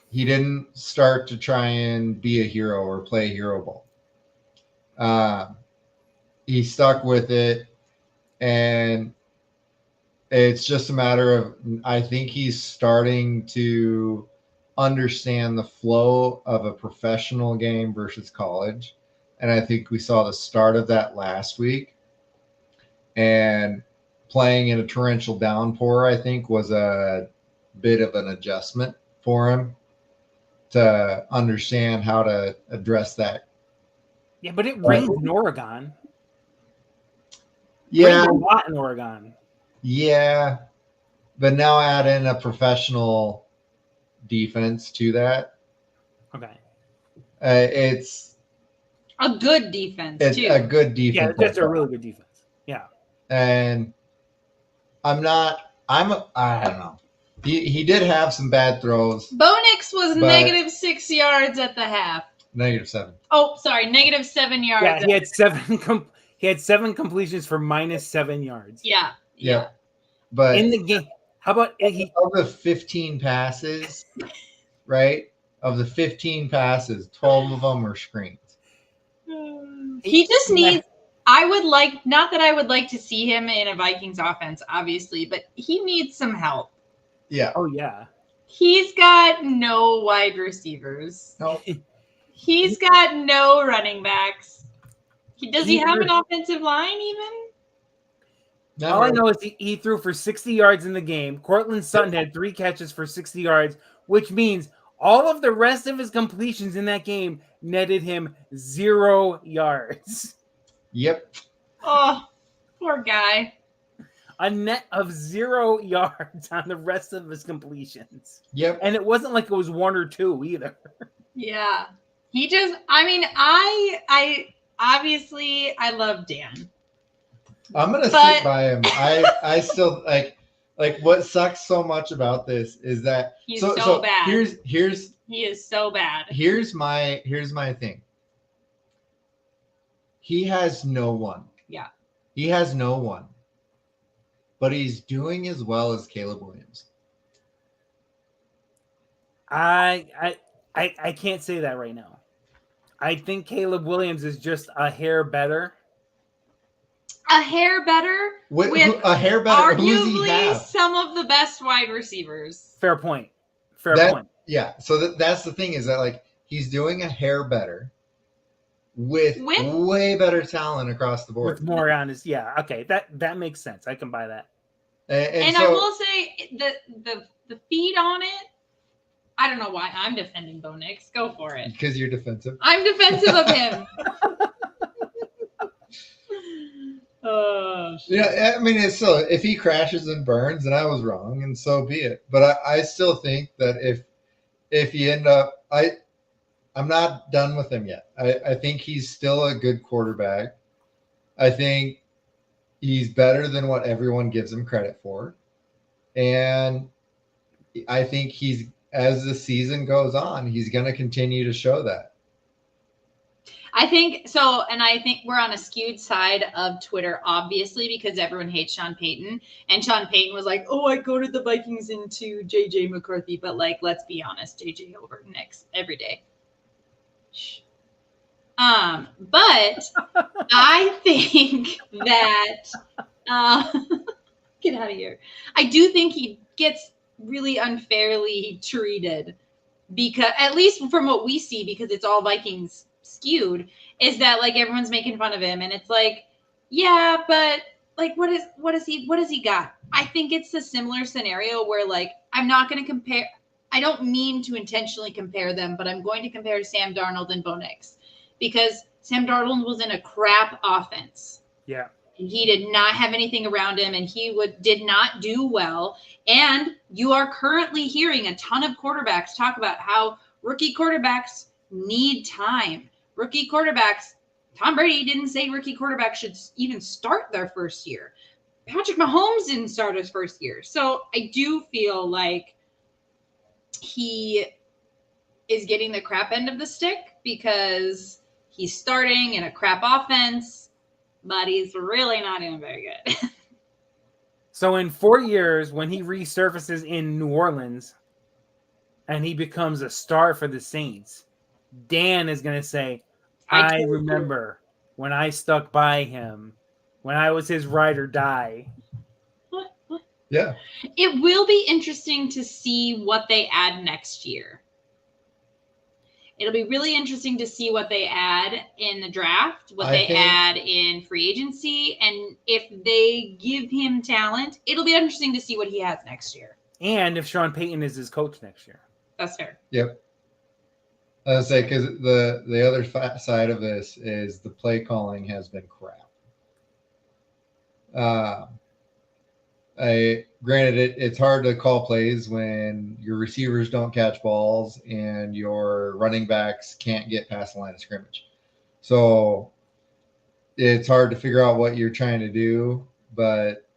He didn't start to try and be a hero or play hero ball. He stuck with it, and it's just a matter of, I think he's starting to understand the flow of a professional game versus college. And I think we saw the start of that last week. And playing in a torrential downpour, I think, was a bit of an adjustment for him to understand how to address that. Yeah, but it rained in Oregon. Yeah. Rained a lot in Oregon. Yeah. But now add in a professional defense to that. Okay. It's A good defense it's too. a good Yeah, defense. that's a really good defense. Yeah. And I don't know. He did have some bad throws. Bo Nix was But- -6 yards at the half. -7. Oh, sorry, -7 yards. Yeah, he had seven completions for -7 yards. Yeah. Yeah. But In the game. How about he of the 15 passes, right? Of the 15 passes, 12 of them were screens. He just needs. I would like, not that I would like to see him in a Vikings offense, obviously, but he needs some help. Yeah. Oh yeah. He's got no wide receivers. No. He's got no running backs. Does he have an offensive line even? All I know is he threw for 60 yards in the game. Cortland Sutton had 3 catches for 60 yards, which means all of the rest of his completions in that game netted him 0 yards. Yep. Oh, poor guy. A net of 0 yards on the rest of his completions. Yep. And it wasn't like it was 1 or 2 either. Yeah. He just, I mean, I obviously, I love Dan. I'm gonna But- sit by him. I still like what sucks so much about this is that He's so bad. Here's He is so bad. here's my thing. He has no one. Yeah. He has no one. But he's doing as well as Caleb Williams. I can't say that right now. I think Caleb Williams is just a hair better. A hair better with a hair better. Who does he arguably have? some of the best wide receivers. Fair point. Fair point. Yeah. So that's the thing is that like he's doing a hair better with way better talent across the board. With more on his, yeah. Okay, that makes sense. I can buy that. And so, I will say the feed on it. I don't know why I'm defending Bo Nix. Go for it. Because you're defensive. I'm defensive of him. Yeah, I mean, it's still if he crashes and burns, then I was wrong, and so be it. But I still think that if you end up, I'm not done with him yet. I think he's still a good quarterback. I think he's better than what everyone gives him credit for, and I think as the season goes on, he's going to continue to show that. I think so, and I think we're on a skewed side of Twitter, obviously, because everyone hates Sean Payton. And Sean Payton was like, "Oh, I goaded the Vikings into JJ McCarthy," but like, let's be honest, JJ over Nix every day. Shh. But I think that get out of here. I do think he gets really unfairly treated because, at least from what we see, because it's all Vikings skewed, is that like everyone's making fun of him, and it's like, yeah, but like what has he got? I think it's a similar scenario where like I'm not going to compare. I don't mean to intentionally compare them, but I'm going to compare Sam Darnold and Bo Nix because Sam Darnold was in a crap offense. Yeah. He did not have anything around him, and he did not do well. And you are currently hearing a ton of quarterbacks talk about how rookie quarterbacks need time. Rookie quarterbacks, Tom Brady didn't say rookie quarterbacks should even start their first year. Patrick Mahomes didn't start his first year. So I do feel like he is getting the crap end of the stick because he's starting in a crap offense, but he's really not doing very good. So in 4 years, when he resurfaces in New Orleans and he becomes a star for the Saints, Dan is going to say, I remember when I stuck by him, when I was his ride or die. Yeah. It will be interesting to see what they add next year. It'll be really interesting to see what they add in the draft, what they add in free agency, and if they give him talent, it'll be interesting to see what he has next year. And if Sean Payton is his coach next year. That's fair. Yep. I was say because the other side of this is the play calling has been crap. Granted, it's hard to call plays when your receivers don't catch balls and your running backs can't get past the line of scrimmage. So it's hard to figure out what you're trying to do. But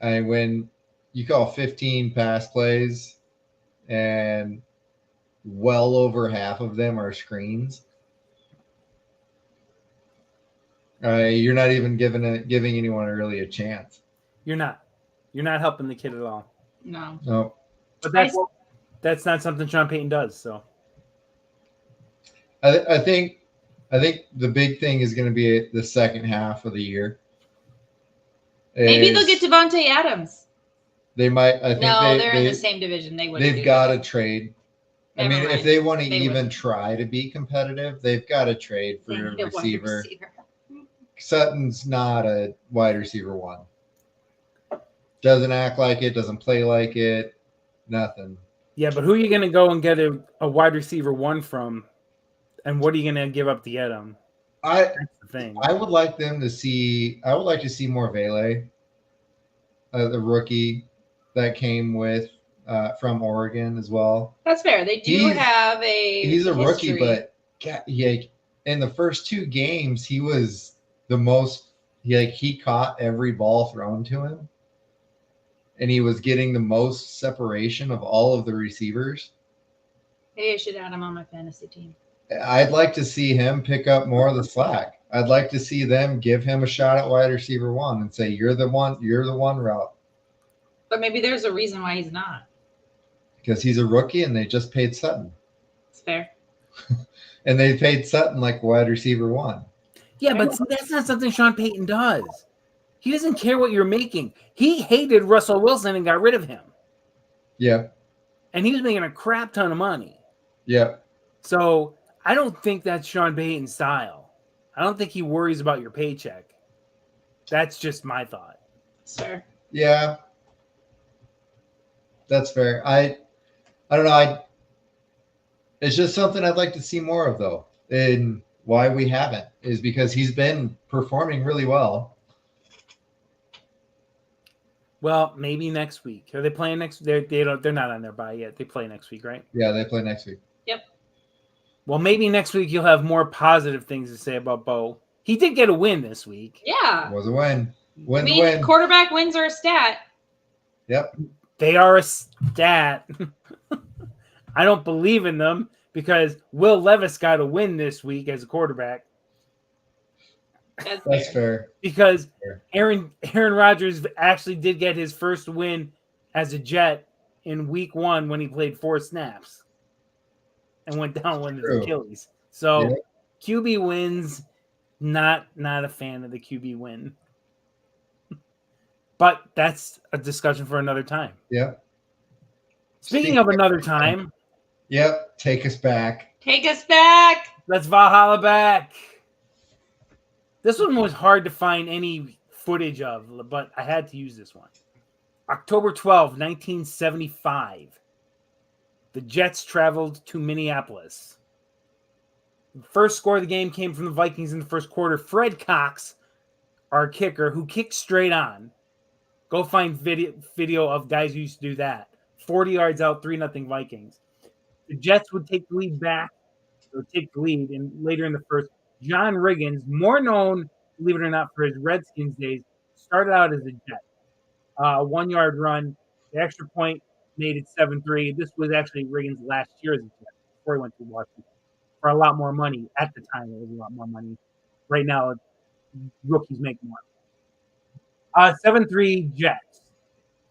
when you call 15 pass plays and well over half of them are screens, you're not even giving anyone really a chance. You're not helping the kid at all. No. But that's not something Sean Payton does. So I think the big thing is going to be the second half of the year. Maybe they'll get Devontae Adams. They might. I think they're in the same division. They've got to trade. Never mind. If they want to even try to be competitive, they've got to trade for a receiver. Sutton's not a wide receiver one. Doesn't act like it, doesn't play like it, nothing. Yeah, but who are you going to go and get a wide receiver one from? And what are you going to give up to get him? That's the thing. I would like to see more Vele, the rookie that came with from Oregon as well. That's fair. They do have a He's a history. rookie, but in the first 2 games, he was the most he caught every ball thrown to him, and he was getting the most separation of all of the receivers. Maybe I should add him on my fantasy team. I'd like to see him pick up more of the slack. I'd like to see them give him a shot at wide receiver 1 and say, you're the one route. But maybe there's a reason why he's not. Because he's a rookie and they just paid Sutton. It's fair. And they paid Sutton like wide receiver 1. Yeah, but that's not something Sean Payton does. He doesn't care what you're making. He hated Russell Wilson and got rid of him. Yeah. And he was making a crap ton of money. Yeah. So I don't think that's Sean Payton's style. I don't think he worries about your paycheck. That's just my thought. Sir. Yeah. That's fair. I don't know. It's just something I'd like to see more of, though. And why we haven't is because he's been performing really well. Well, maybe next week. Are they playing next? They're not on their bye yet. They play next week, right? Yeah, they play next week. Yep. Well, maybe next week you'll have more positive things to say about Bo. He did get a win this week. Yeah. It was a win. Win. Quarterback wins are a stat. Yep. They are a stat. I don't believe in them because Will Levis got a win this week as a quarterback. That's fair. Because Aaron Rodgers actually did get his first win as a Jet in week 1 when he played 4 snaps and went down with his Achilles. So QB wins, not a fan of the QB win. But that's a discussion for another time. Yep. Speaking of another time. Yep. Take us back. Take us back. Let's Valhalla Back. This one was hard to find any footage of, but I had to use this one. October 12, 1975. The Jets traveled to Minneapolis. The first score of the game came from the Vikings in the first quarter. Fred Cox, our kicker, who kicked straight on. Go find video of guys who used to do that. 40 yards out, 3-0 Vikings. The Jets would take the lead back, or take the lead, and later in the first, John Riggins, more known, believe it or not, for his Redskins days, started out as a Jet. 1-yard run. The extra point made it 7-3. This was actually Riggins' last year as a Jet before he went to Washington for a lot more money. At the time, it was a lot more money. Right now, rookies make more. 7-3 Jets.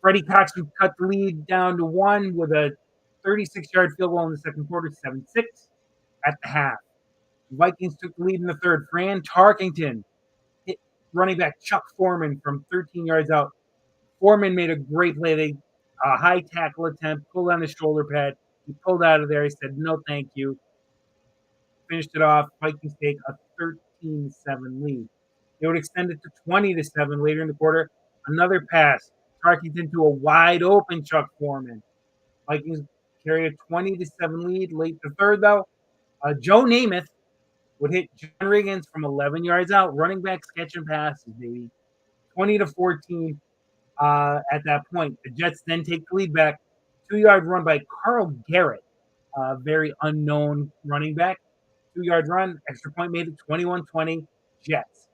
Freddie Cox would cut the lead down to 1 with a 36-yard field goal in the second quarter, 7-6 at the half. The Vikings took the lead in the third. Fran Tarkington hit running back Chuck Foreman from 13 yards out. Foreman made a great play. A high tackle attempt, pulled on his shoulder pad. He pulled out of there. He said, no, thank you. Finished it off. Vikings take a 13-7 lead. They would extend it to 20-7 later in the quarter. Another pass. Tarkington to a wide open Chuck Foreman. Vikings carry a 20-7 lead. Late the third, though, Joe Namath would hit John Riggins from 11 yards out. Running back catch and passes, baby. 20-14 at that point. The Jets then take the lead back. 2-yard run by Carl Garrett, very unknown running back. 2-yard run. Extra point made it 21-20 Jets.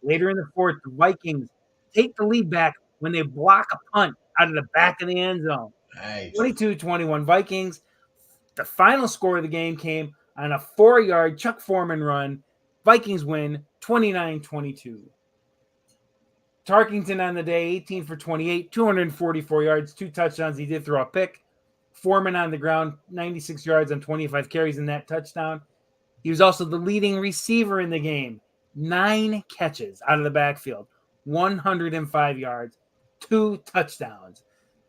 Later in the fourth, the Vikings take the lead back when they block a punt out of the back of the end zone. Nice. 22-21 Vikings. The final score of the game came on a 4-yard Chuck Foreman run. Vikings win 29-22. Tarkington on the day, 18 for 28, 244 yards, 2 touchdowns. He did throw a pick. Foreman on the ground, 96 yards on 25 carries in that touchdown. He was also the leading receiver in the game. 9 catches out of the backfield, 105 yards, 2 touchdowns.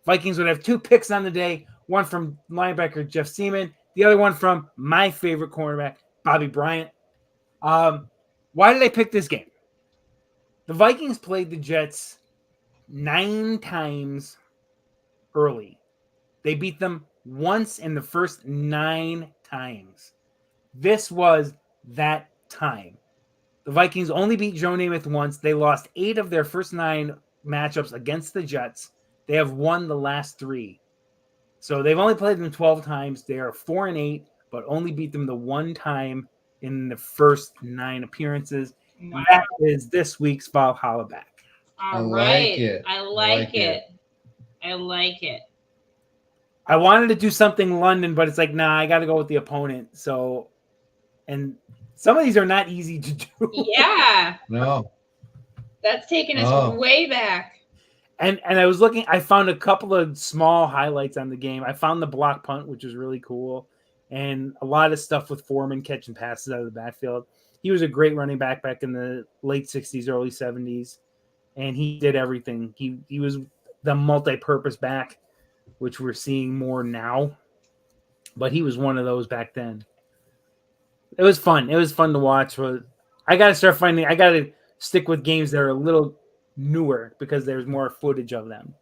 Vikings would have 2 picks on the day, one from linebacker Jeff Seaman, the other one from my favorite cornerback, Bobby Bryant. Why did I pick this game? The Vikings played the Jets 9 times early. They beat them once in the first 9 times. This was that time. The Vikings only beat Joe Namath once. They lost 8 of their first 9 matchups against the Jets. They have won the last 3. So they've only played them 12 times. They are 4-8, but only beat them the one time in the first 9 appearances. Wow. That is this week's Valhalla Back. All like right. it. I like it. I like it. I wanted to do something London, but it's like, nah, I got to go with the opponent. So, and some of these are not easy to do. Yeah. No. That's taking us way back. And I was looking, I found a couple of small highlights on the game. I found the block punt, which was really cool, and a lot of stuff with Foreman catching passes out of the backfield. He was a great running back in the late 60s, early 70s, and he did everything. He was the multi-purpose back, which we're seeing more now, but he was one of those back then. It was fun. It was fun to watch. But I got to stick with games that are a little newer because there's more footage of them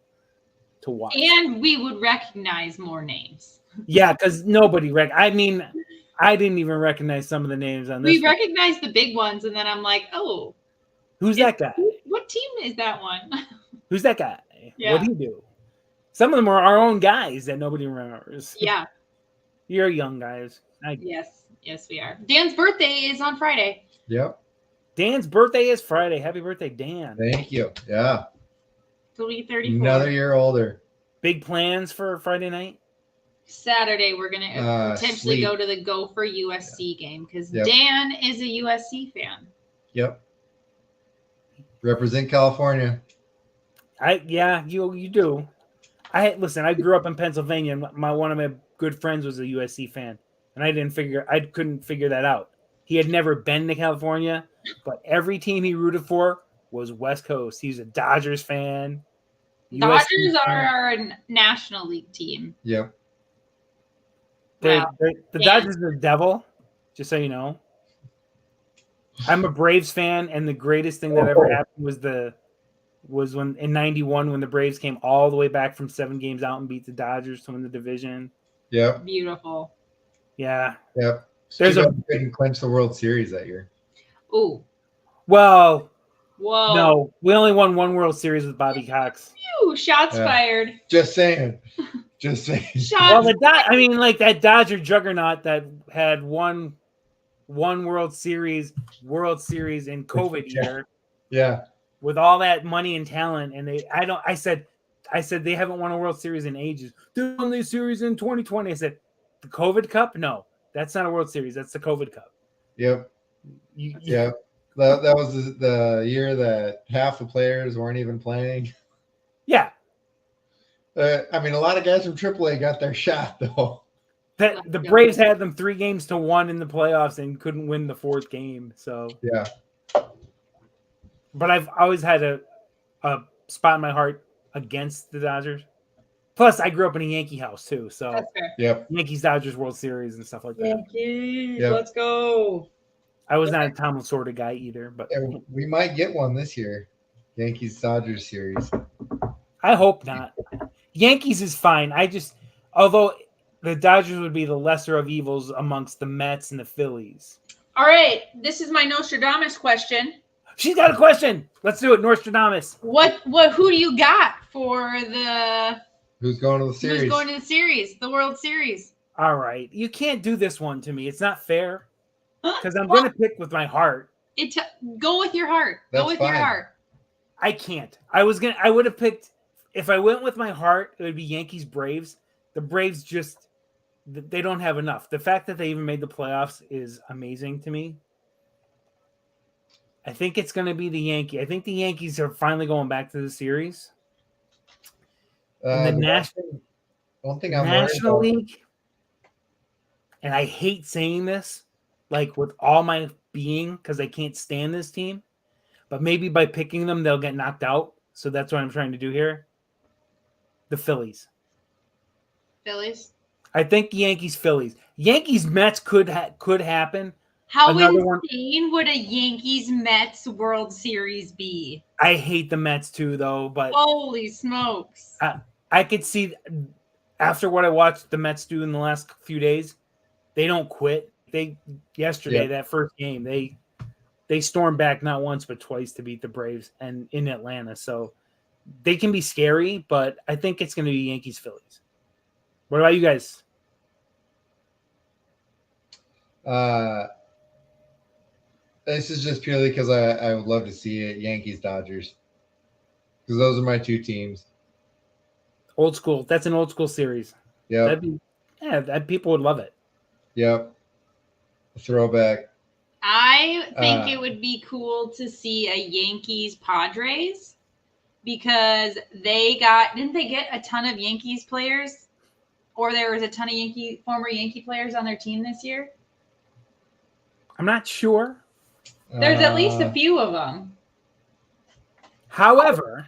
to watch. And we would recognize more names. Yeah, because nobody I didn't even recognize some of the names on this. We recognize the big ones, and then I'm like, oh. Who's that guy? What team is that one? Who's that guy? Yeah. What'd he do? Some of them are our own guys that nobody remembers. Yeah. You're young guys. Yes, we are. Dan's birthday is on Friday. Yep. Dan's birthday is Friday. Happy birthday, Dan. Thank you. Yeah. He'll be 34. Another year older. Big plans for Friday night? Saturday, we're going to potentially sleep. go to the Gopher USC game because Yep. Dan is a USC fan. Yep. Represent California. You do. I grew up in Pennsylvania, and one of my good friends was a USC fan, and I couldn't figure that out. He had never been to California, but every team he rooted for was West Coast. He's a Dodgers fan. Dodgers USC are fan. our National League team. Yep. The Yeah. Dodgers are the devil, just so you know. I'm a Braves fan, and the greatest thing that ever happened was when in '91 when the Braves came all the way back from 7 games out and beat the Dodgers to win the division. Yep. Beautiful. Yeah. Yep. There's couldn't clinch the World Series that year. Ooh. Well, Whoa. no, we only won 1 World Series with Bobby Cox. Phew, shots Yeah. fired. Just saying. Just saying. Well, Shots. that Dodger juggernaut that had one World Series in COVID year Yeah. with all that money and talent, and I said they haven't won a World Series in ages. They won the series in 2020. I said, the COVID Cup? No, that's not a World Series. That's the COVID Cup. Yep. Yep. That was the year that half the players weren't even playing. Yeah. I mean, a lot of guys from AAA got their shot, though. The Braves had them 3-1 in the playoffs and couldn't win the 4th game. So Yeah. But I've always had a spot in my heart against the Dodgers. Plus, I grew up in a Yankee house too, so That's fair. Yep. Yankees Dodgers World Series and stuff like that. Yankees, Yep. let's go. I was not a Tom Lasorda guy either, but And we might get one this year. Yankees Dodgers series. I hope not. Yankees is fine. Although the Dodgers would be the lesser of evils amongst the Mets and the Phillies. All right, this is my Nostradamus question. She's got a question. Let's do it, Norsetradamus. Who do you got for the Who's going to the series? Who's going to the series, the World Series? All right, you can't do this one to me. It's not fair because I'm going to pick with my heart. Go with your heart. That's Go with fine. your heart. I can't. I would have picked, if I went with my heart, it would be Yankees Braves. The Braves they don't have enough. The fact that they even made the playoffs is amazing to me. I think it's going to be the Yankees. I think the Yankees are finally going back to the series. And the National League, and I hate saying this, like with all my being, because I can't stand this team. But maybe by picking them, they'll get knocked out. So that's what I'm trying to do here. The Phillies. Phillies. I think Yankees, Phillies. Yankees, Mets could happen. How Another one- insane would a Yankees Mets World Series be? I hate the Mets too, though. But Holy smokes! I could see after what I watched the Mets do in the last few days, they don't quit. That first game, they stormed back not once but twice to beat the Braves and in Atlanta. So they can be scary, but I think it's going to be Yankees, Phillies. What about you guys? This is just purely because I would love to see it. Yankees, Dodgers. Because those are my two teams. Old school. That's an old school series. Yep. People would love it. Yep. A throwback. I think it would be cool to see a Yankees Padres because didn't they get a ton of Yankees players? Or there was a ton of former Yankee players on their team this year? I'm not sure. There's at least a few of them. However,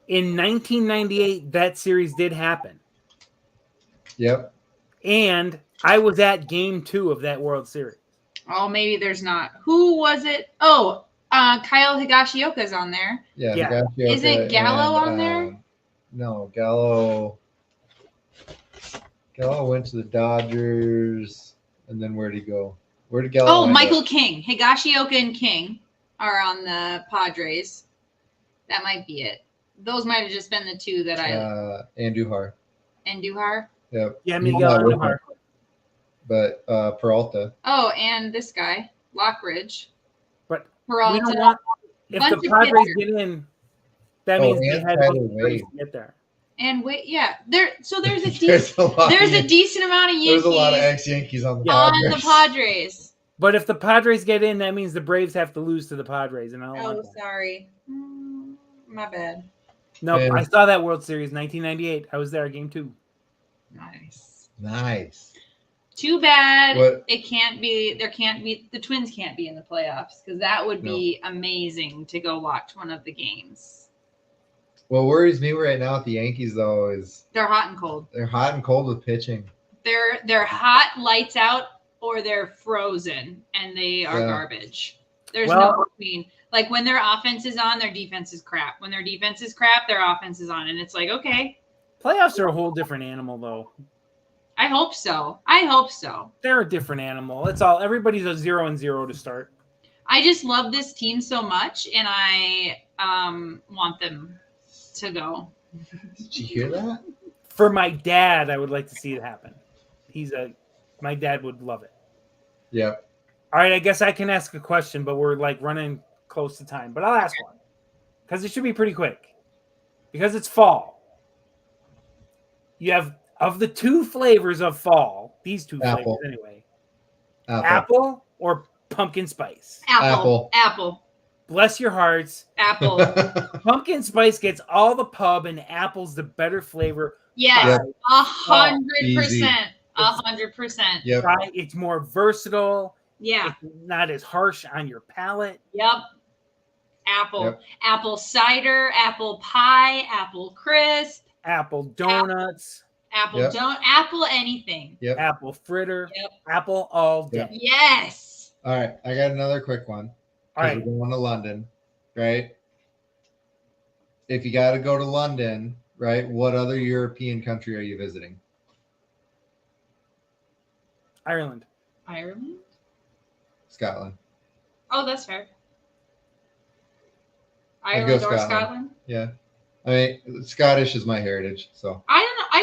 in 1998, that series did happen. Yep. And I was at Game 2 of that World Series. Oh, maybe there's not. Who was it? Oh, Kyle Higashioka's on there. Yeah. Yeah. Isn't Gallo on there? No, Gallo went to the Dodgers, and then where'd he go? Where did Gallo? Oh, Michael King. Higashioka and King are on the Padres. That might be it. Those might have just been the two that Andujar. Andujar? Yep. Yeah, Miguel Andujar. But Peralta. Oh, and this guy, Lockridge. But Peralta. we don't want, if Bunch the of Padres pitchers. get in, that means they had to get there. And wait, yeah. There's a There's a decent amount of Yankees There's a lot of ex-Yankees on the on the Padres. But if the Padres get in, that means the Braves have to lose to the Padres, and I don't want that. Sorry. My bad. No, And- I saw that World Series 1998. I was there, Game 2. Nice. Too bad What? it can't be. The Twins can't be in the playoffs because that would be amazing to go watch one of the games. What worries me right now with the Yankees, though, is They're hot and cold. they're hot and cold with pitching. They're hot, lights out, or they're frozen, and they are garbage. There's no between. Like when their offense is on, their defense is crap. When their defense is crap, their offense is on, and it's like, okay. Playoffs are a whole different animal, though. I hope so. They're a different animal. It's all. Everybody's a 0-0 to start. I just love this team so much, and I want them to go. Did you hear that? For my dad, I would like to see it happen. My dad would love it. Yep. All right, I guess I can ask a question, but we're like running close to time. But I'll ask one because it should be pretty quick because it's fall. You have of the two flavors of fall, these two Apple. flavors anyway. Apple. Or pumpkin spice. Apple. Bless your hearts. Apple. Pumpkin spice gets all the pub and apple's the better flavor. Yes, 100%. Easy. 100%. Yep. Right? It's more versatile. Yeah. It's not as harsh on your palate. Yep. Apple. Yep. Apple cider, apple pie, apple crisp, Apple donuts. apple anything. Yep. Apple fritter. Yep. Apple all day. Yep. Yes. All right. I got another quick one. All right. We're going to London, right? If you got to go to London, right, what other European country are you visiting? Ireland. Scotland. Oh, that's fair. I'd Ireland go or Scotland. Scotland? Yeah. I mean, Scottish is my heritage, so. I don't know. I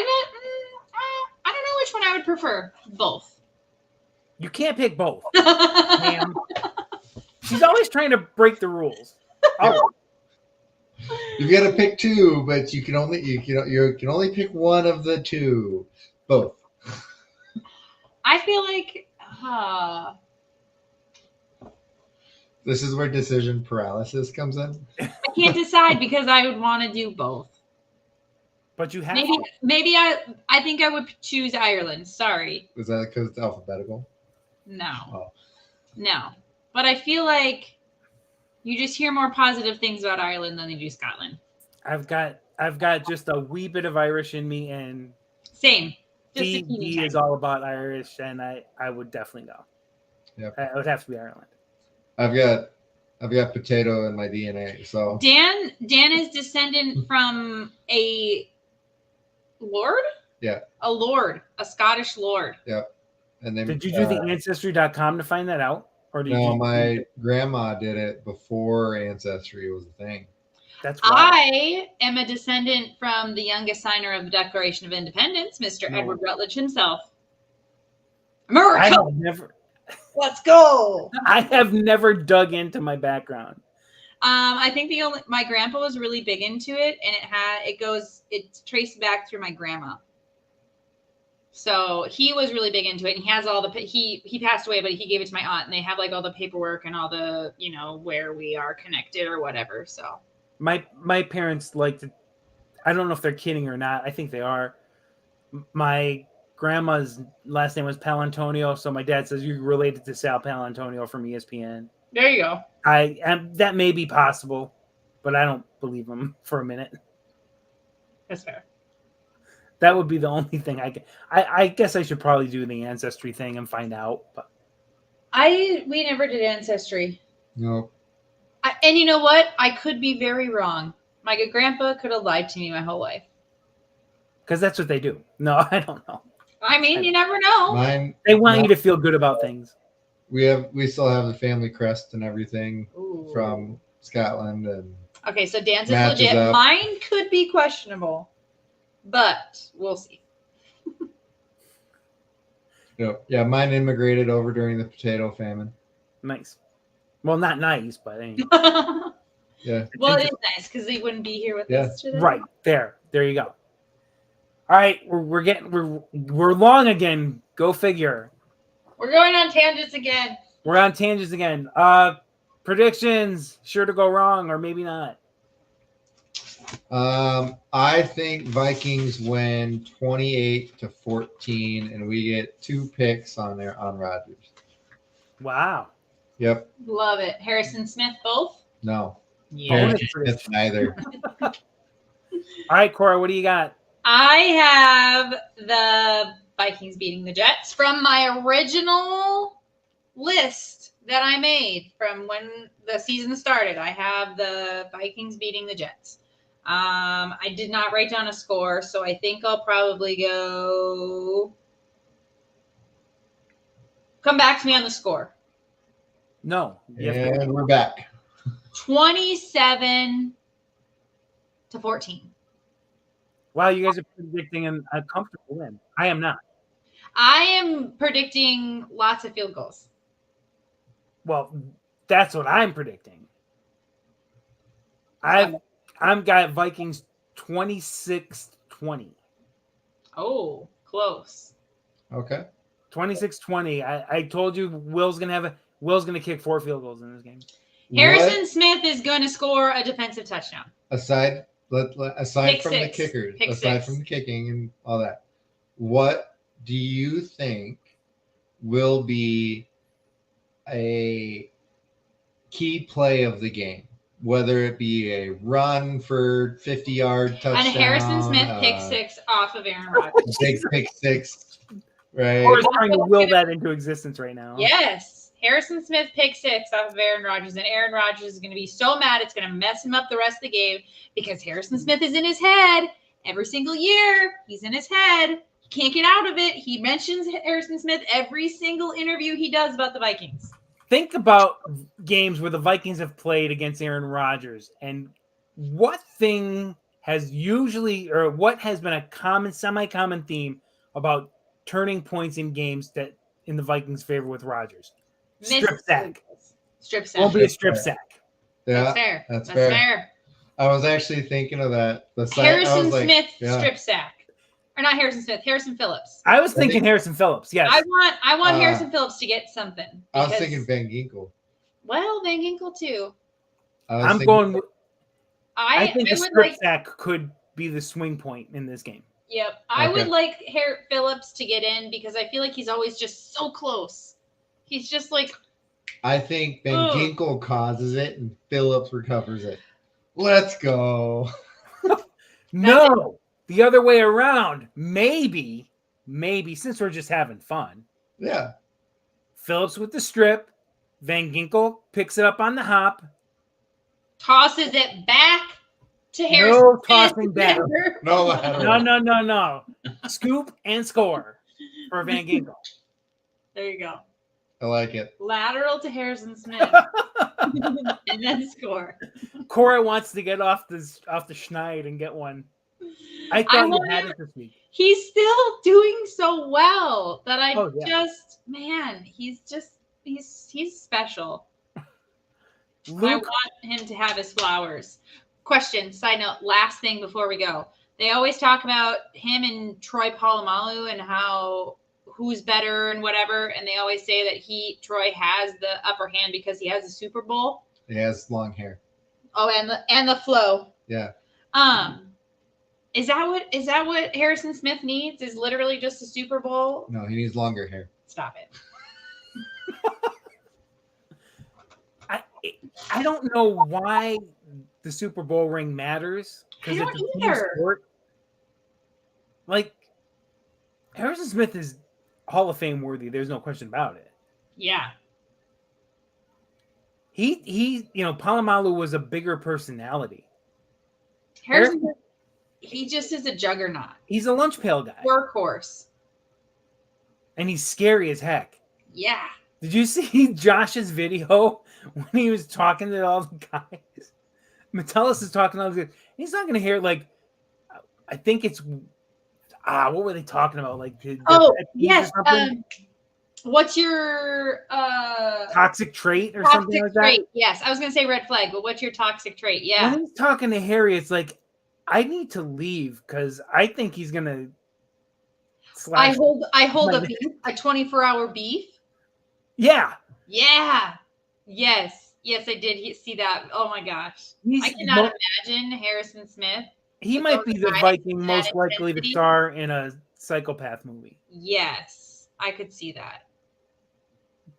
don't know which one I would prefer. Both. You can't pick both. Ma'am. She's always trying to break the rules. Oh, You've got to pick two, but you can only pick one of the two. Both. I feel like This is where decision paralysis comes in. I can't decide because I would want to do both. but you have Maybe I think I would choose Ireland. Sorry. Is that because it's alphabetical? No. Oh. No. But I feel like you just hear more positive things about Ireland than you do Scotland. I've got just a wee bit of Irish in me, and Same. Just a D teeny is all about Irish, and I would definitely go. Yep. It would have to be Ireland. I've got potato in my DNA, so Dan is descendant from a lord? Yeah. A lord. A Scottish lord. yep. And then Did you do the Ancestry.com to find that out? Or did no, you my grandma did it before Ancestry was a thing. That's wild. I am a descendant from the youngest signer of the Declaration of Independence, Mr. No. Edward Rutledge himself. I America. have never Let's go. I have never dug into my background. I think my grandpa was really big into it, and it's traced back through my grandma. So he was really big into it, and he has all he passed away, but he gave it to my aunt, and they have like all the paperwork and all the, where we are connected or whatever. So my parents like to, I don't know if they're kidding or not. I think they are. My grandma's last name was Palantonio, so my dad says you're related to Sal Palantonio from ESPN. There you go. That may be possible, but I don't believe him for a minute. That's fair. That would be the only thing I guess I should probably do the ancestry thing and find out. But we never did ancestry. No. And you know what? I could be very wrong. My good grandpa could have lied to me my whole life. Because that's what they do. No, I don't know. I mean, you never know. They want you to feel good about things. We still have the family crest and everything from Scotland. And okay, so Dan's is legit. Up. Mine could be questionable, but we'll see. Yep. Yeah, mine immigrated over during the potato famine. Nice. Well, not nice, but anyway. Yeah. Well, it is nice because they wouldn't be here with us today. Right there you go. All right, we're long again. Go figure. We're going on tangents again. We're on tangents again. Predictions sure to go wrong or maybe not. I think Vikings win 28-14, and we get 2 picks on Rodgers. Wow. Yep. Love it. Harrison Smith, both? No. Yeah. Harrison Smith neither. All right, Cora, what do you got? I have the Vikings beating the Jets from my original list that I made from when the season started. I have the Vikings beating the Jets. I did not write down a score, so I think I'll probably go. Come back to me on the score. No. And we're back. 27-14. Wow, you guys are predicting a comfortable win. I am not. I am predicting lots of field goals. Well, that's what I'm predicting. I'm got Vikings 26-20. Oh, close. Okay. 26-20. I told you Will's gonna kick 4 field goals in this game. Harrison Smith is going to score a defensive touchdown. Aside from the kickers, from the kicking and all that, what do you think will be a key play of the game? Whether it be a run for 50-yard touchdown, and Harrison Smith pick 6 off of Aaron Rodgers. Big pick 6, right? Or is trying to will that into existence right now. Yes. Harrison Smith pick 6 off of Aaron Rodgers, and Aaron Rodgers is going to be so mad it's going to mess him up the rest of the game because Harrison Smith is in his head every single year. He's in his head. He can't get out of it. He mentions Harrison Smith every single interview he does about the Vikings. Think about games where the Vikings have played against Aaron Rodgers, and what thing has what has been a semi-common theme about turning points in games that in the Vikings' favor with Rodgers? Strip sack. Won't be a strip sack. Yeah, that's fair. That's fair. I was actually thinking of that. Harrison Smith strip sack, or not Harrison Smith? Harrison Phillips. I was thinking Harrison Phillips. Yes. I want Harrison Phillips to get something. I was thinking Van Ginkel. Well, Van Ginkel too. I think a strip sack could be the swing point in this game. Yep, I would like Phillips to get in because I feel like he's always just so close. He's just like. I think Van Ginkel causes it and Phillips recovers it. Let's go. No, the other way around. Maybe, since we're just having fun. Yeah. Phillips with the strip. Van Ginkel picks it up on the hop. Tosses it back to Harrison. No tossing back. No. Scoop and score for Van Ginkel. There you go. I like it. Lateral to Harrison Smith. And then score. Cora wants to get off the schneid and get one. I thought you had it this week. He's still doing so well that he's he's special. I Luke, want him to have his flowers. Question, side note, last thing before we go. They always talk about him and Troy Polamalu and how who's better and whatever, and they always say that Troy has the upper hand because he has a Super Bowl. He has long hair. Oh, and the flow. Yeah. Is that what Harrison Smith needs? Is literally just a Super Bowl? No, he needs longer hair. Stop it. I don't know why the Super Bowl ring matters. I don't it's a team either. sport. Like, Harrison Smith is Hall of Fame worthy. There's no question about it. Yeah. He Polamalu was a bigger personality. Harrison, he just is a juggernaut. He's a lunch pail guy. Workhorse. And he's scary as heck. Yeah. Did you see Josh's video when he was talking to all the guys? Metellus is talking to all the guys. He's not going to hear, like, I think it's, what were they talking about? Like, yes. What's your toxic trait or toxic something like trait? that? Yes, I was going to say red flag, but what's your toxic trait? Yeah. When he's talking to Harry, it's like, I need to leave because I think he's going to I hold a 24-hour beef. Yeah. Yeah. Yes, I did see that. Oh my gosh. I cannot imagine Harrison Smith. He might be the Viking most likely to star in a psychopath movie. Yes, I could see that.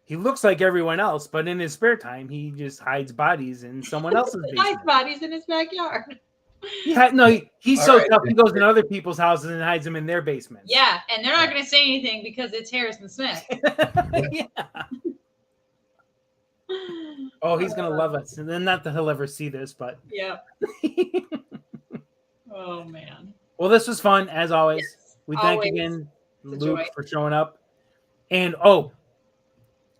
He looks like everyone else, but in his spare time, he just hides bodies in someone else's basement. Hides bodies in his backyard. Yeah, no, he's so tough. He goes in other people's houses and hides them in their basements. Yeah, and they're not going to say anything because it's Harrison Smith. Yeah. Oh, he's going to love us. And then not that he'll ever see this, but. Yeah. Oh, man. Well, this was fun, as always. Yes, we thank again Luke for showing up. And,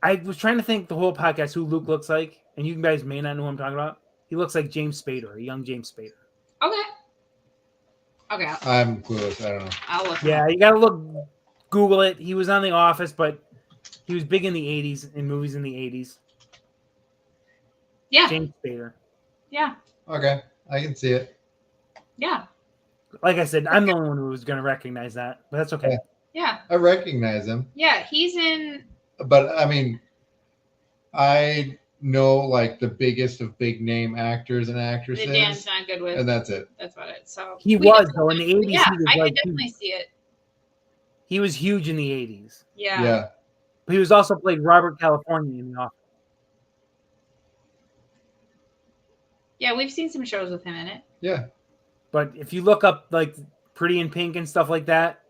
I was trying to think the whole podcast who Luke looks like, and you guys may not know who I'm talking about. He looks like James Spader, a young James Spader. Okay. I'm clueless. I don't know. I'll look. Yeah, you gotta Google it. He was on The Office, but he was big in the 80s, in movies in the 80s. Yeah. James Spader. Yeah. Okay. I can see it. Yeah. Like I said, I'm the only one who was gonna recognize that, but that's okay. Yeah. I recognize him. Yeah, he's in. But I mean, I know like the biggest of big name actors and actresses. The Dan's not good with. And that's it. That's about it. So he was though in the 80s. Yeah, he was I like could definitely see it. He was huge in the 80s. Yeah. Yeah. But he was also played Robert California in The Office. Yeah, we've seen some shows with him in it. Yeah. But if you look up like Pretty in Pink and stuff like that,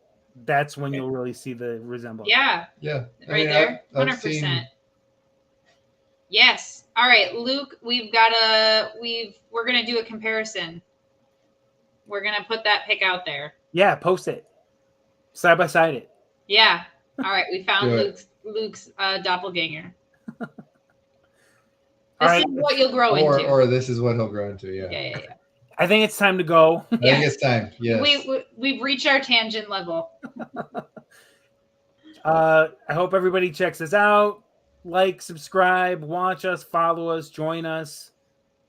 that's when you'll really see the resemblance. Yeah. Yeah. Right there. 100%. Yes. All right, Luke, we're gonna do a comparison. We're gonna put that pic out there. Yeah, post it. Side by side it. Yeah. All right, we found Do Luke's doppelganger. This All is right. what you'll grow into. Or this is what he'll grow into. Yeah. Yeah. I think it's time to go. I think it's time. Yes. We've reached our tangent level. I hope everybody checks us out. Like, subscribe, watch us, follow us, join us.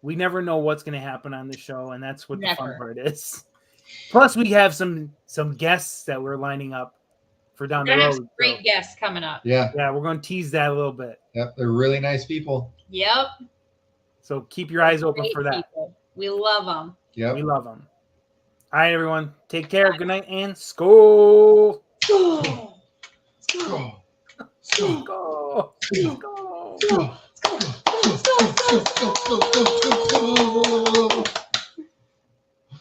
We never know what's going to happen on the show, and that's what the fun part is. Plus, we have some guests that we're lining up for down the road. Have some great guests coming up. Yeah. Yeah, we're going to tease that a little bit. Yep. They're really nice people. Yep. So keep your eyes open for that. People. We love them. Yep. We love them. All right, everyone. Take care. Good night and skol. Go. Go. Go. Go. Go. Go. Go. Go. Go. Go. Go. Go.